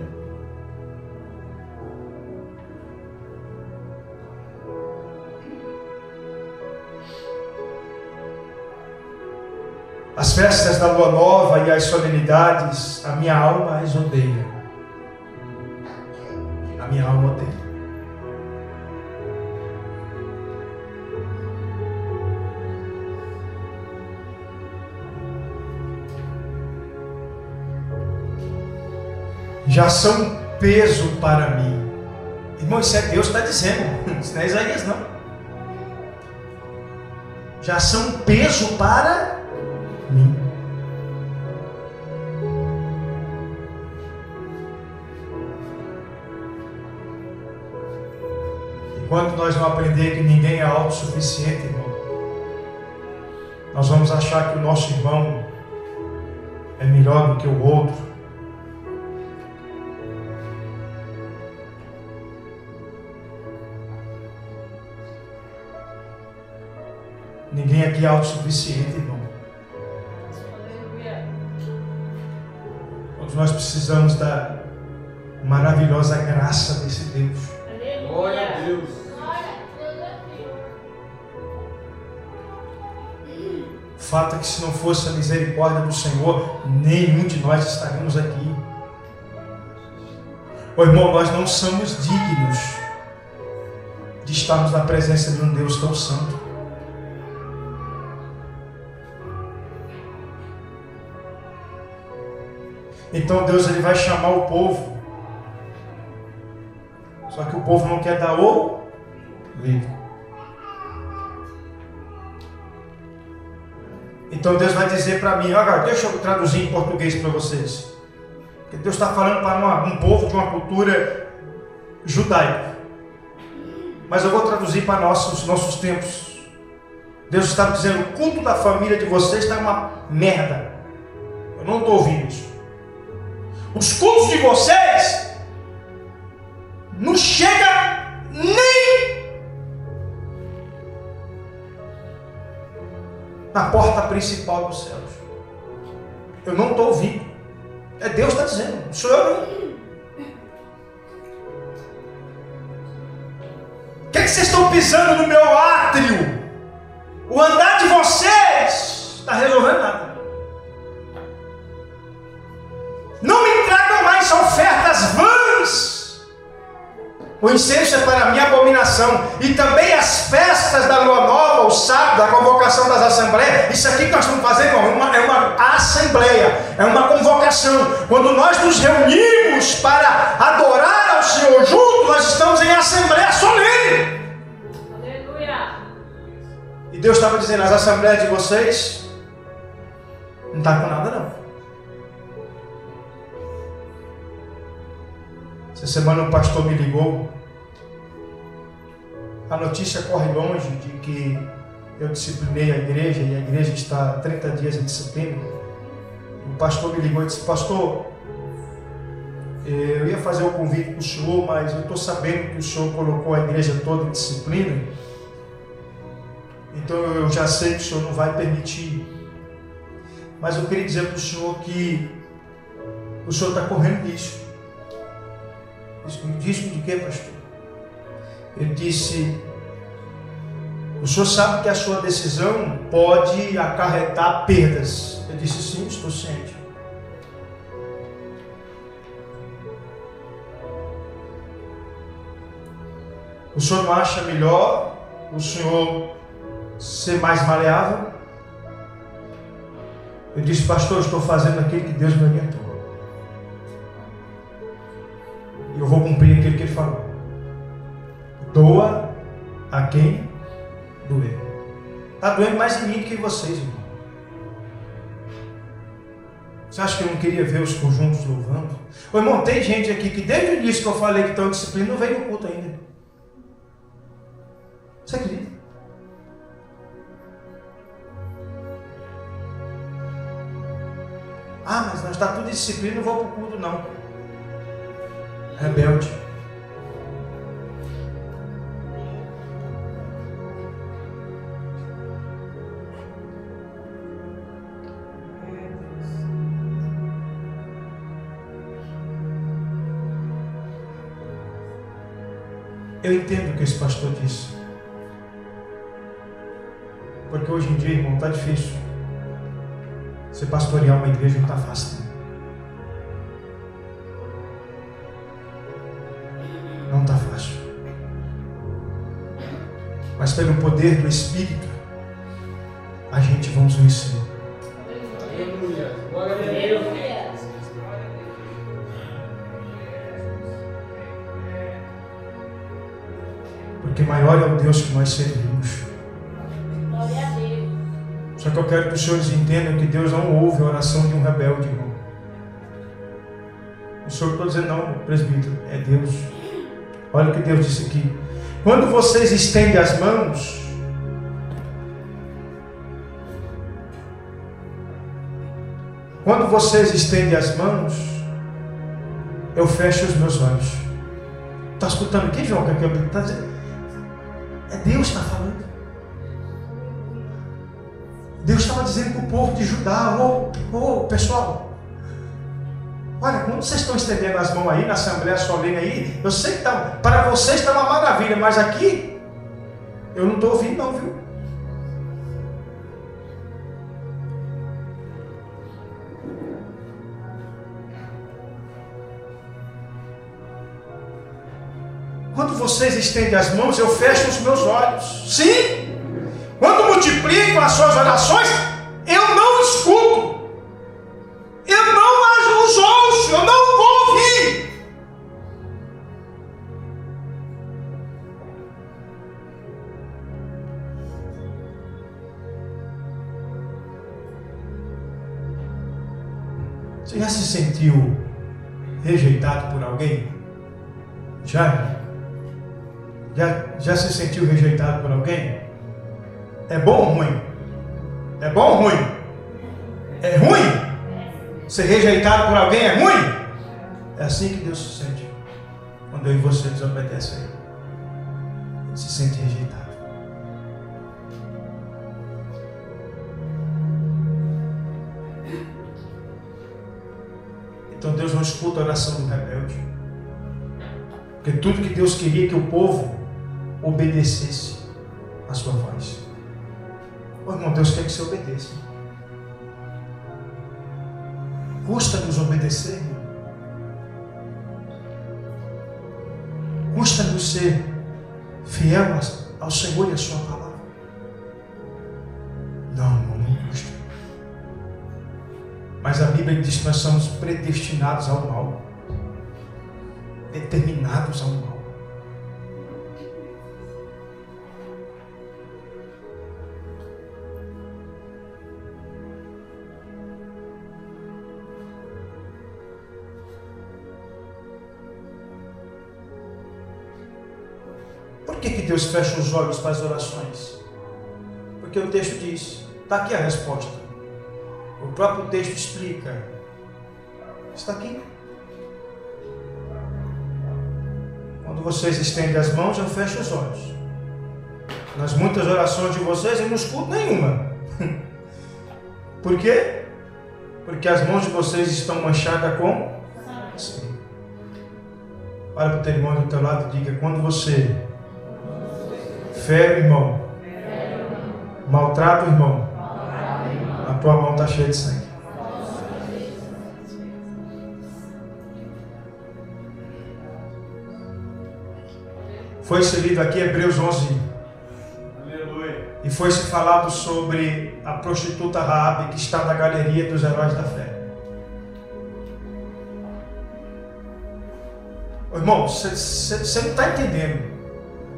As festas da lua nova e as solenidades, a minha alma as odeia. A minha alma odeia. Já são um peso para mim. Irmão, isso é Deus que está dizendo, isso não é Isaías não. Já são um peso para mim. Enquanto nós não aprender que ninguém é autossuficiente, irmão, nós vamos achar que o nosso irmão é melhor do que o outro. Ninguém aqui é autossuficiente, irmão. Todos nós precisamos da maravilhosa graça desse Deus.
Glória a Deus.
O fato é que se não fosse a misericórdia do Senhor, nenhum de nós estaríamos aqui. Ô irmão, nós não somos dignos de estarmos na presença de um Deus tão santo. Então Deus ele vai chamar o povo. Só que o povo não quer dar ouvido. Então Deus vai dizer para mim, agora deixa eu traduzir em português para vocês. Porque Deus está falando para um povo de uma cultura judaica. Mas eu vou traduzir para os nossos tempos. Deus está dizendo: o culto da família de vocês está uma merda. Eu não estou ouvindo isso. Os cultos de vocês não chega nem na porta principal dos céus. Eu não estou ouvindo. É Deus que está dizendo, não sou eu não. O que é que vocês estão pisando no meu átrio? O andar de vocês está resolvendo nada. Não me tragam mais ofertas vãs. O incenso é para mim abominação. E também as festas da lua nova, o sábado, a convocação das assembleias. Isso aqui que nós estamos fazendo é uma assembleia, é uma convocação. Quando nós nos reunimos para adorar ao Senhor juntos, nós estamos em assembleia solene.
Aleluia.
E Deus estava dizendo, as assembleias de vocês não está com nada não. Essa semana um pastor me ligou. A notícia corre longe de que eu disciplinei a igreja e a igreja está há 30 dias em disciplina. O pastor me ligou e disse, pastor, eu ia fazer o convite para o senhor, mas eu estou sabendo que o senhor colocou a igreja toda em disciplina. Então eu já sei que o senhor não vai permitir. Mas eu queria dizer para o senhor que o senhor está correndo risco. Risco de quê, pastor? Ele disse, o senhor sabe que a sua decisão pode acarretar perdas. Eu disse, sim, estou ciente. O senhor não acha melhor o senhor ser mais maleável? Eu disse, pastor, eu estou fazendo aquilo que Deus me orientou. Eu vou cumprir aquilo que ele falou. Doa a quem doer. Está doendo mais em mim do que em vocês, irmão. Você acha que eu não queria ver os conjuntos louvando? Ô, irmão, tem gente aqui que desde o início que eu falei que estão em disciplina não veio no culto ainda. Você acredita? Ah, mas nós está tudo em disciplina, não vou para o culto não. Rebelde. Eu entendo o que esse pastor disse. Porque hoje em dia, irmão, está difícil. Você pastorear uma igreja não está fácil. Não está fácil. Mas pelo poder do Espírito, a gente vamos vencer.
Aleluia. Glória a Deus.
Porque maior é o Deus que nós servimos.
Glória a Deus.
Só que eu quero que os senhores entendam que Deus não ouve a oração de um rebelde, irmão. O senhor está dizendo, não, presbítero, é Deus. Olha o que Deus disse aqui. Quando vocês estendem as mãos, eu fecho os meus olhos. Está escutando aqui, João? Que está dizendo? É Deus que está falando. Deus estava dizendo para o povo de Judá, pessoal, olha, quando vocês estão estendendo as mãos aí, na Assembleia Solene aí, eu sei que para vocês está uma maravilha, mas aqui, eu não estou ouvindo não, viu? Quando vocês estendem as mãos, eu fecho os meus olhos. Sim! Quando multiplicam as suas orações, eu não escuto. Eu não os ouço, eu não vou ouvir. Você já se sentiu rejeitado por alguém? Já se sentiu rejeitado por alguém? É bom ou ruim? É bom ou ruim? É ruim? Ser rejeitado por alguém é ruim? É assim que Deus se sente quando eu e você desobedecem a Ele. Ele se sente rejeitado. Então Deus não escuta a oração do rebelde. Porque tudo que Deus queria que o povo obedecesse a sua voz. Oh, irmão, Deus quer que você obedeça. Custa-nos obedecer, irmão. Custa-nos ser fiel ao Senhor e à sua palavra. Não, irmão, não custa. Mas a Bíblia diz que nós somos predestinados ao mal. Determinados ao mal. Por que Deus fecha os olhos para as orações? Porque o texto diz, está aqui a resposta. O próprio texto explica. Está aqui. Quando vocês estendem as mãos, eu fecho os olhos. Nas muitas orações de vocês, eu não escuto nenhuma. Por quê? Porque as mãos de vocês estão manchadas com sangue. Olha para o teu irmão do teu lado e diga, quando você fere o irmão, maltrata o irmão, a tua mão está cheia de sangue. Foi-se lido aqui Hebreus 11. Aleluia. E foi-se falado sobre a prostituta Raabe, que está na galeria dos heróis da fé. Irmão, você não está entendendo.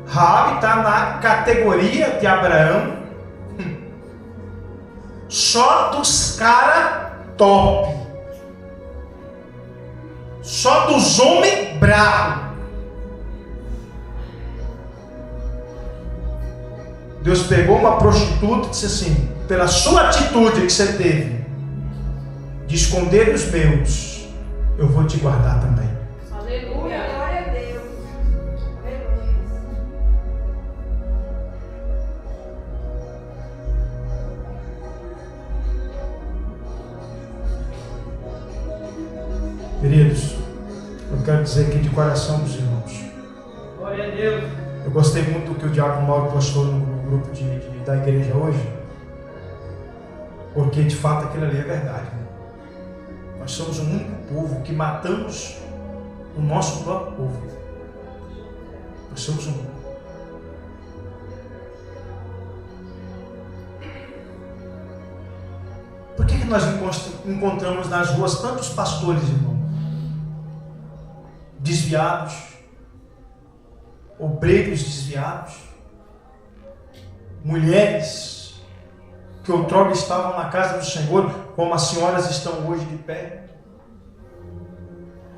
Raabe está na categoria de Abraão. Só dos caras top. Só dos homens bravos. Deus pegou uma prostituta e disse assim, pela sua atitude que você teve de esconder os meus, eu vou te guardar também.
Aleluia.
Glória a Deus.
Queridos, eu quero dizer aqui de coração dos irmãos.
Glória a Deus.
Eu gostei muito do que o diácono Mauro postou no grupo da igreja hoje, porque de fato aquilo ali é verdade. Né? Nós somos o único povo que matamos o nosso próprio povo. Nós somos um. Por que nós encontramos nas ruas tantos pastores, irmão? Desviados, obreiros desviados, mulheres que outrora estavam na casa do Senhor, como as senhoras estão hoje de pé.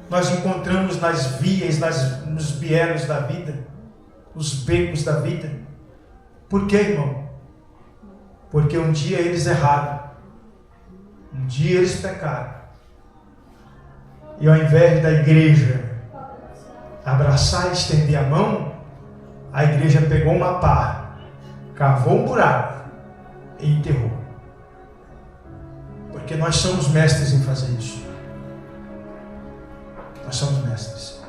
Nós encontramos nas vias, nos bielos da vida, nos becos da vida. Por quê, irmão? Porque um dia eles erraram, um dia eles pecaram, e ao invés da igreja abraçar e estender a mão, a igreja pegou uma pá, cavou um buraco e enterrou. Porque nós somos mestres em fazer isso. Nós somos mestres.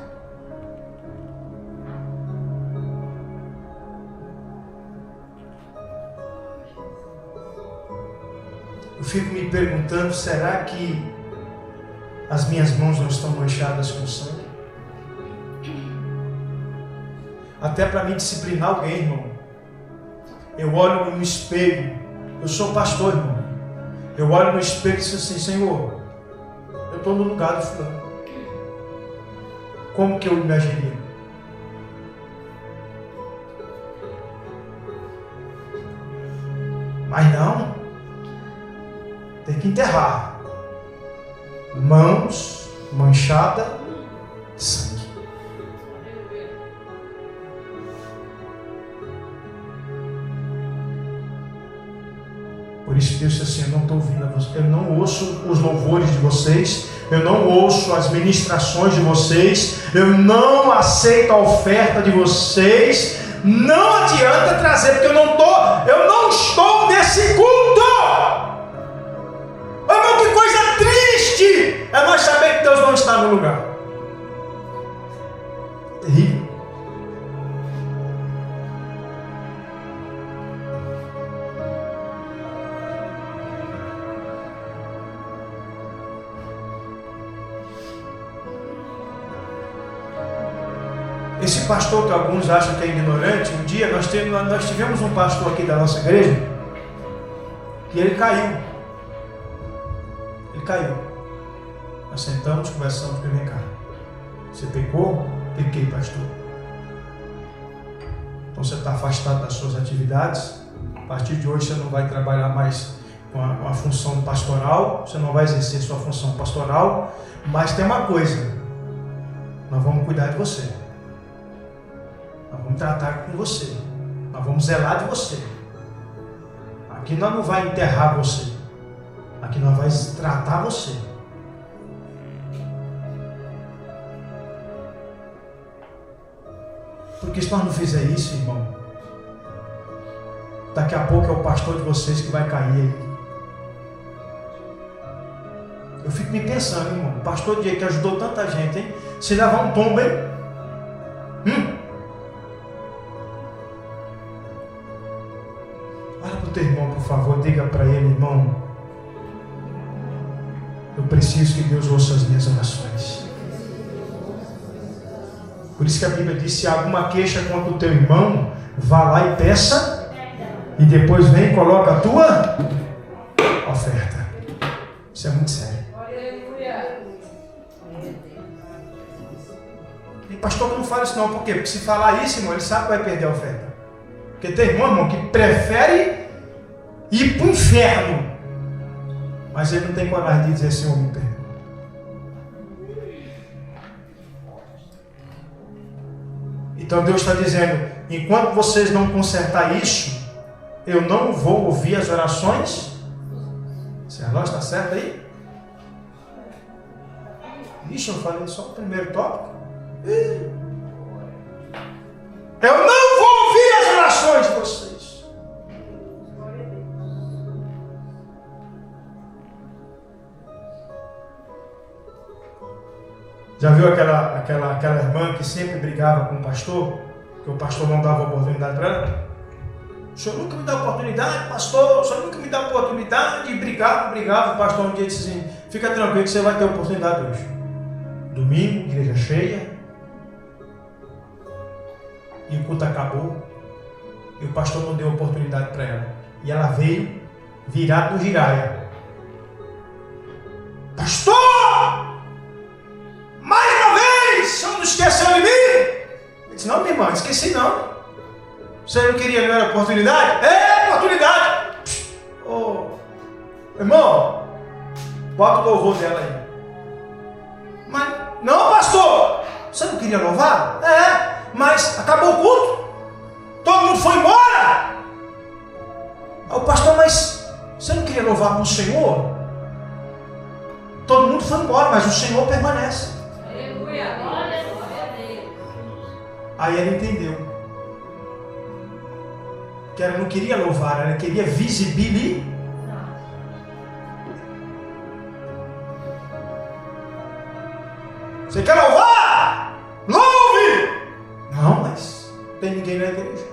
Eu fico me perguntando, será que as minhas mãos não estão manchadas com sangue? Até para me disciplinar alguém, irmão. Eu olho no espelho. Eu sou pastor, irmão. Eu olho no espelho e digo assim, Senhor, eu estou no lugar do fulano. Como que eu imaginaria? Mas não. Tem que enterrar. Mãos manchadas de sangue. Por isso Deus disse assim, eu não estou ouvindo a vocês, eu não ouço os louvores de vocês, eu não ouço as ministrações de vocês, eu não aceito a oferta de vocês, não adianta trazer, porque eu não estou nesse culto. Irmão, que coisa triste é nós saber que Deus não está lugar. Terrível. Esse pastor que alguns acham que é ignorante, um dia nós tivemos um pastor aqui da nossa igreja e ele caiu. Ele caiu. Nós sentamos, conversamos com ele. Vem cá. Você pecou? Pequei, pastor. Então você está afastado das suas atividades. A partir de hoje você não vai trabalhar mais com a função pastoral, você não vai exercer sua função pastoral, mas tem uma coisa: nós vamos cuidar de você. Nós vamos tratar com você. Nós vamos zelar de você. Aqui nós não vamos enterrar você. Aqui nós vamos tratar você. Porque se nós não fizer isso, irmão, daqui a pouco é o pastor de vocês que vai cair aí. Eu fico me pensando, irmão, o pastor Diego que ajudou tanta gente, hein? Se levar um tombo, hein? Olha para o teu irmão, por favor, diga para ele: irmão, eu preciso que Deus ouça as minhas orações. Por isso que a Bíblia diz: se há alguma queixa contra o teu irmão, vá lá e peça, e depois vem e coloca a tua oferta. Isso é muito sério. E pastor que não fala isso não, por quê? Porque se falar isso, irmão, ele sabe que vai perder a oferta. Porque tem irmão, que prefere ir para o inferno, mas ele não tem coragem de dizer: Senhor, me perdoa. Então Deus está dizendo: enquanto vocês não consertar isso, eu não vou ouvir as orações. Se a voz está certa aí? Ixi, eu falei só o primeiro tópico. Eu não vou ouvir as orações de vocês. Já viu aquela irmã que sempre brigava com o pastor? Que o pastor não dava oportunidade para ela? O senhor nunca me dá oportunidade, pastor. O senhor nunca me dá oportunidade. E brigava. O pastor um dia disse assim: fica tranquilo que você vai ter oportunidade hoje. Domingo, igreja cheia. E o culto acabou. E o pastor não deu oportunidade para ela. E ela veio virada no giraia. Pastor! Mais uma vez! O senhor não esqueceu de mim? Ele disse: não, minha irmã, esqueci não. Você não queria, não era oportunidade? É, oportunidade! Ô, irmão, bota o louvor dela aí. Mas, não, pastor! Você não queria louvar? É. Mas acabou o culto, todo mundo foi embora. O pastor: mas você não queria louvar para o Senhor? Todo mundo foi embora, mas o Senhor permanece.
Aleluia, glória a Deus.
Aí ela entendeu que ela não queria louvar, ela queria visibilizar. Você quer louvar? Louve! Não, mas não tem ninguém na igreja.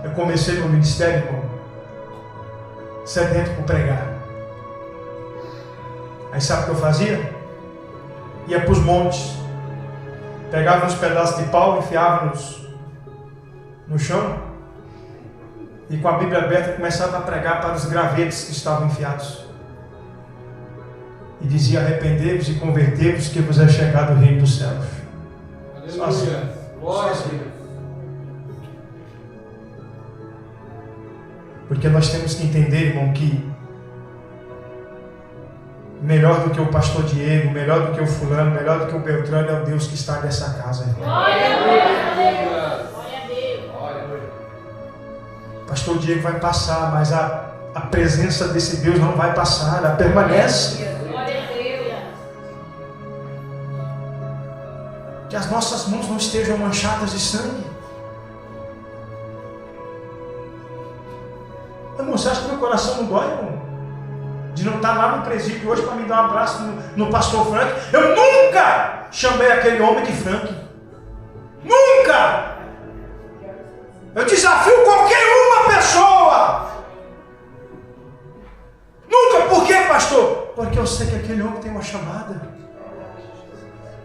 Eu comecei meu ministério, irmão, sedento por pregar. Aí sabe o que eu fazia? Ia para os montes, pegava uns pedaços de pau, enfiava no chão, e com a Bíblia aberta começava a pregar para os gravetos que estavam enfiados. E dizia: arrependei-vos e convertei-vos, que vos é chegado o reino dos céus.
Aleluia. Glória a Deus.
Porque nós temos que entender, irmão, que melhor do que o pastor Diego, melhor do que o fulano, melhor do que o Beltrano é o Deus que está nessa casa, irmão.
Glória a Deus. Glória a Deus.
O pastor Diego vai passar, mas a presença desse Deus não vai passar, ela permanece.
Glória a Deus.
Que as nossas mãos não estejam manchadas de sangue. Irmão, você acha que meu coração não dói, irmão? De não estar lá no presídio hoje para me dar um abraço no pastor Frank. Eu nunca chamei aquele homem de Frank. Nunca! Eu desafio qualquer uma pessoa. Nunca. Por quê, pastor? Porque eu sei que aquele homem tem uma chamada.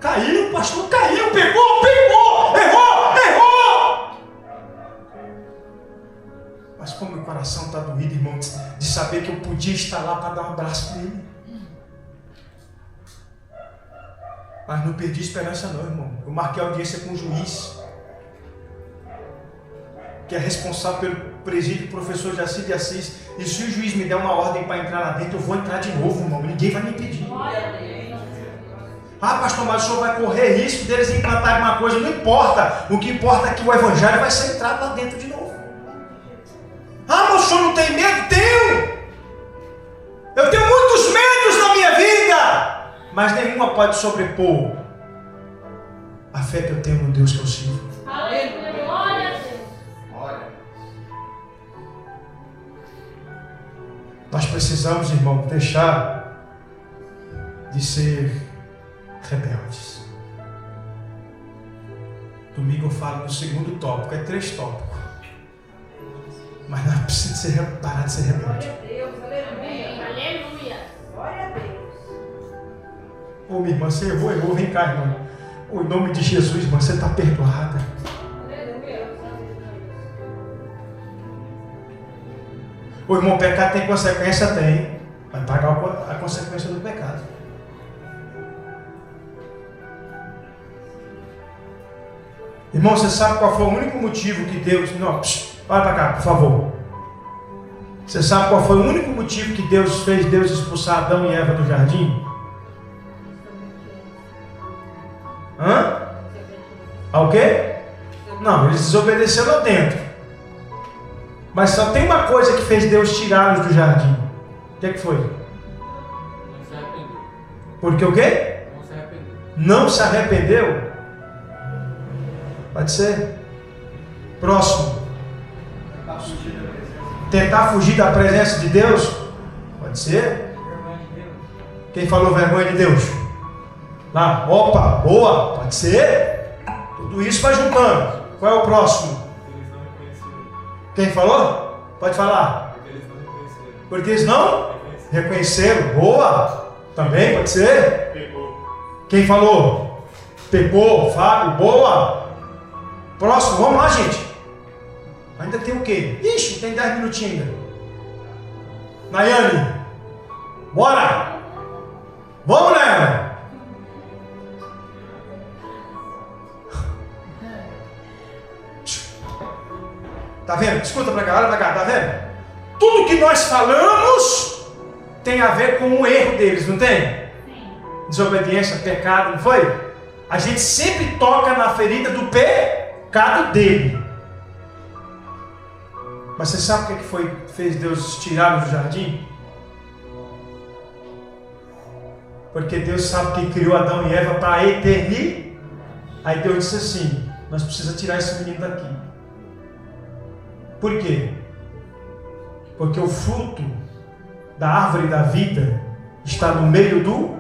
Caiu, pastor, caiu, pegou, errou. Mas como meu coração está doído, irmão, de saber que eu podia estar lá para dar um abraço para ele. Mas não perdi esperança não, irmão. Eu marquei audiência com o juiz, que é responsável pelo presídio, professor Jaci de Assis. E se o juiz me der uma ordem para entrar lá dentro, eu vou entrar de novo, irmão. Ninguém vai me impedir. Ah, pastor, mas o senhor vai correr risco deles implantarem uma coisa. Não importa. O que importa é que o evangelho vai ser entrado lá dentro de novo. Ah, mas o senhor não tem medo? Tenho! Eu tenho muitos medos na minha vida, mas nenhuma pode sobrepor a fé que eu tenho no Deus que eu sirvo.
Glória a Deus.
Nós precisamos, irmão, deixar de ser rebeldes. Domingo eu falo no segundo tópico, é 3 tópicos. Mas nós precisamos parar de ser rebelde.
Aleluia.
Glória a Deus.
Ô minha irmã, você errou, vem cá, irmã. Em nome de Jesus, irmã, você está perdoada. Ô irmão, pecado tem consequência? Tem. Vai pagar a consequência do pecado. Irmão, você sabe qual foi o único motivo que Deus... Não, olha para cá, por favor. Você sabe qual foi o único motivo que Deus fez Deus expulsar Adão e Eva do jardim? Ao quê? Não, eles desobedeceram lá dentro. Mas só tem uma coisa que fez Deus tirá-los do jardim. O que foi?
Não se arrependeu.
Porque o quê?
Não se arrependeu.
Não se arrependeu? Pode ser. Próximo. Tentar fugir da presença de Deus? Pode ser. Quem falou vergonha de Deus? Lá, opa, boa, pode ser. Tudo isso vai juntando. Qual é o próximo?
Eles não reconheceram.
Quem falou? Pode falar.
Porque eles não reconheceram.
Porque eles não reconheceram. Boa. Também pode ser.
Pegou.
Quem falou? Pegou, Fábio, boa. Próximo, vamos lá, gente. Ainda tem o quê? Ixi, tem 10 minutinhos ainda. Nayane, bora. Vamos, Nayane. Tá vendo? Escuta pra cá, olha pra cá, tá vendo? Tudo que nós falamos tem a ver com o erro deles, não tem? Desobediência, pecado, não foi? A gente sempre toca na ferida do pecado dele. Mas você sabe o que foi fez Deus tirá-los do jardim? Porque Deus sabe que criou Adão e Eva para a eternidade. Aí Deus disse assim: nós precisamos tirar esse menino daqui. Por quê? Porque o fruto da árvore da vida está no meio do...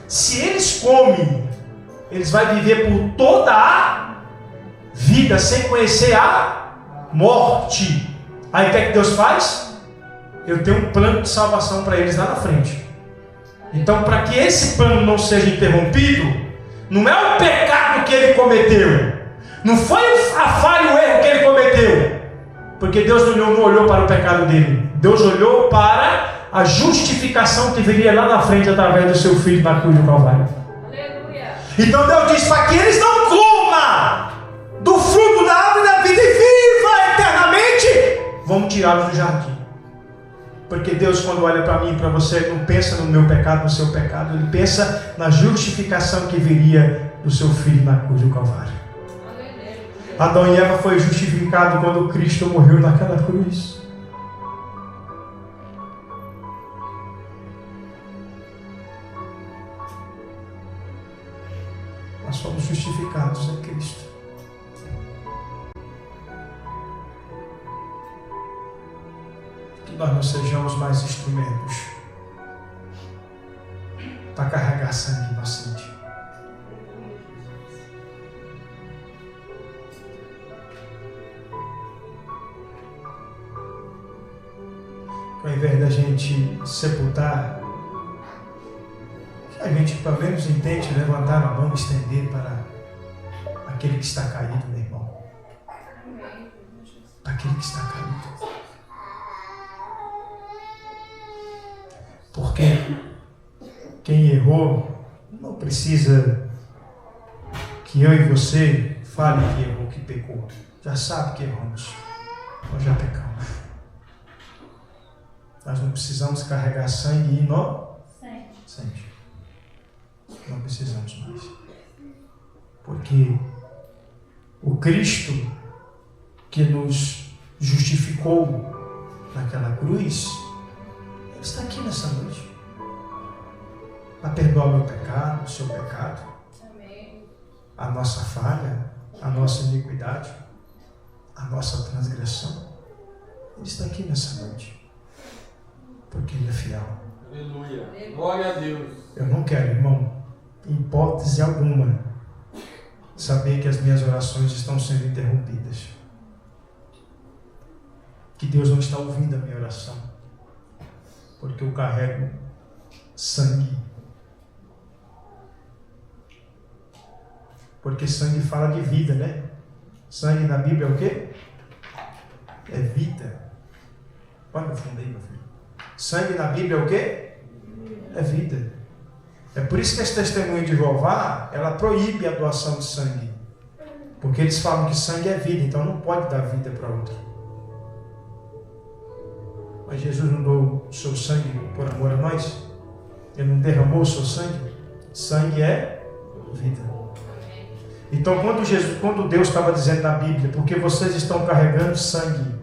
Se eles comem, eles vão viver por toda a vida sem conhecer a morte. Aí o que é que Deus faz? Eu tenho um plano de salvação para eles lá na frente. Então, para que esse plano não seja interrompido, não é o pecado que ele cometeu, não foi a falha e o erro que ele cometeu, porque Deus não olhou para o pecado dele, Deus olhou para a justificação que viria lá na frente através do seu filho na cruz do Calvário.
Aleluia.
Então Deus diz para que eles não comam do fruto da árvore da vida e viva eternamente, vamos tirá-los do jardim. Porque Deus, quando olha para mim e para você, não pensa no meu pecado, no seu pecado, ele pensa na justificação que viria do seu filho na cruz do Calvário. Adão e Eva foi justificado quando Cristo morreu naquela cruz. Nós fomos justificados em Cristo. que nós não sejamos mais instrumentos para carregar sangue inocente. Ao invés da gente sepultar, que a gente pelo menos intente levantar a mão e estender para aquele que está caído, meu irmão. Para aquele que está caído. Porque quem errou não precisa que eu e você fale que errou, que pecou. Já sabe que erramos. Nós já pecamos. Nós não precisamos carregar sangue inocente. Não precisamos mais. Porque o Cristo que nos justificou naquela cruz, Ele está aqui nessa noite. Para perdoar o meu pecado, o seu pecado, a nossa falha, a nossa iniquidade, a nossa transgressão. Ele está aqui nessa noite. Porque Ele é fiel.
Aleluia. Glória a Deus.
Eu não quero, irmão, em hipótese alguma, saber que as minhas orações estão sendo interrompidas. Que Deus não está ouvindo a minha oração. Porque eu carrego sangue. Porque sangue fala de vida, né? Sangue na Bíblia é o quê? É vida. Olha no fundo aí, meu filho. Sangue na Bíblia é o quê? É vida. É por isso que esse testemunho de Jeová, ela proíbe a doação de sangue. Porque eles falam que sangue é vida, então não pode dar vida para outro. Mas Jesus não doou o seu sangue por amor a nós? Ele não derramou o seu sangue? Sangue é vida. Então quando Deus estava dizendo na Bíblia, porque vocês estão carregando sangue,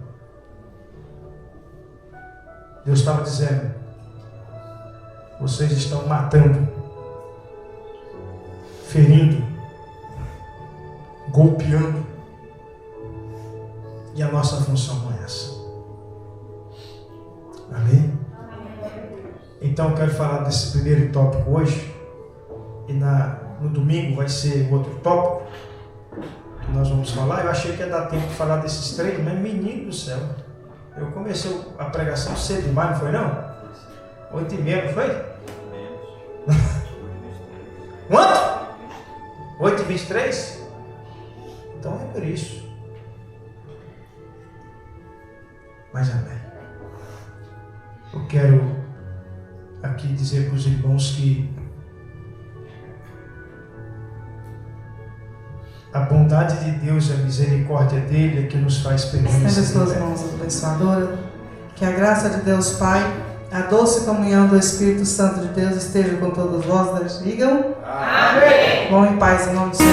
Deus estava dizendo, vocês estão matando, ferindo, golpeando. E a nossa função não é essa. Amém? Então eu quero falar desse primeiro tópico hoje. E no domingo vai ser outro tópico que nós vamos falar. Eu achei que ia dar tempo de falar desses três, mas menino do céu. Eu comecei a pregação cedo demais, não foi não? 8h30, não foi? Quanto? 8h23? Então é por isso. Mas amém. Eu quero aqui dizer para os irmãos que a bondade de Deus e a misericórdia dele é que nos faz permanecer.
Estenda suas mãos abençoadoras. Que a graça de Deus Pai, a doce comunhão do Espírito Santo de Deus esteja com todos vós. Digam amém. Vão em paz em nome do Senhor.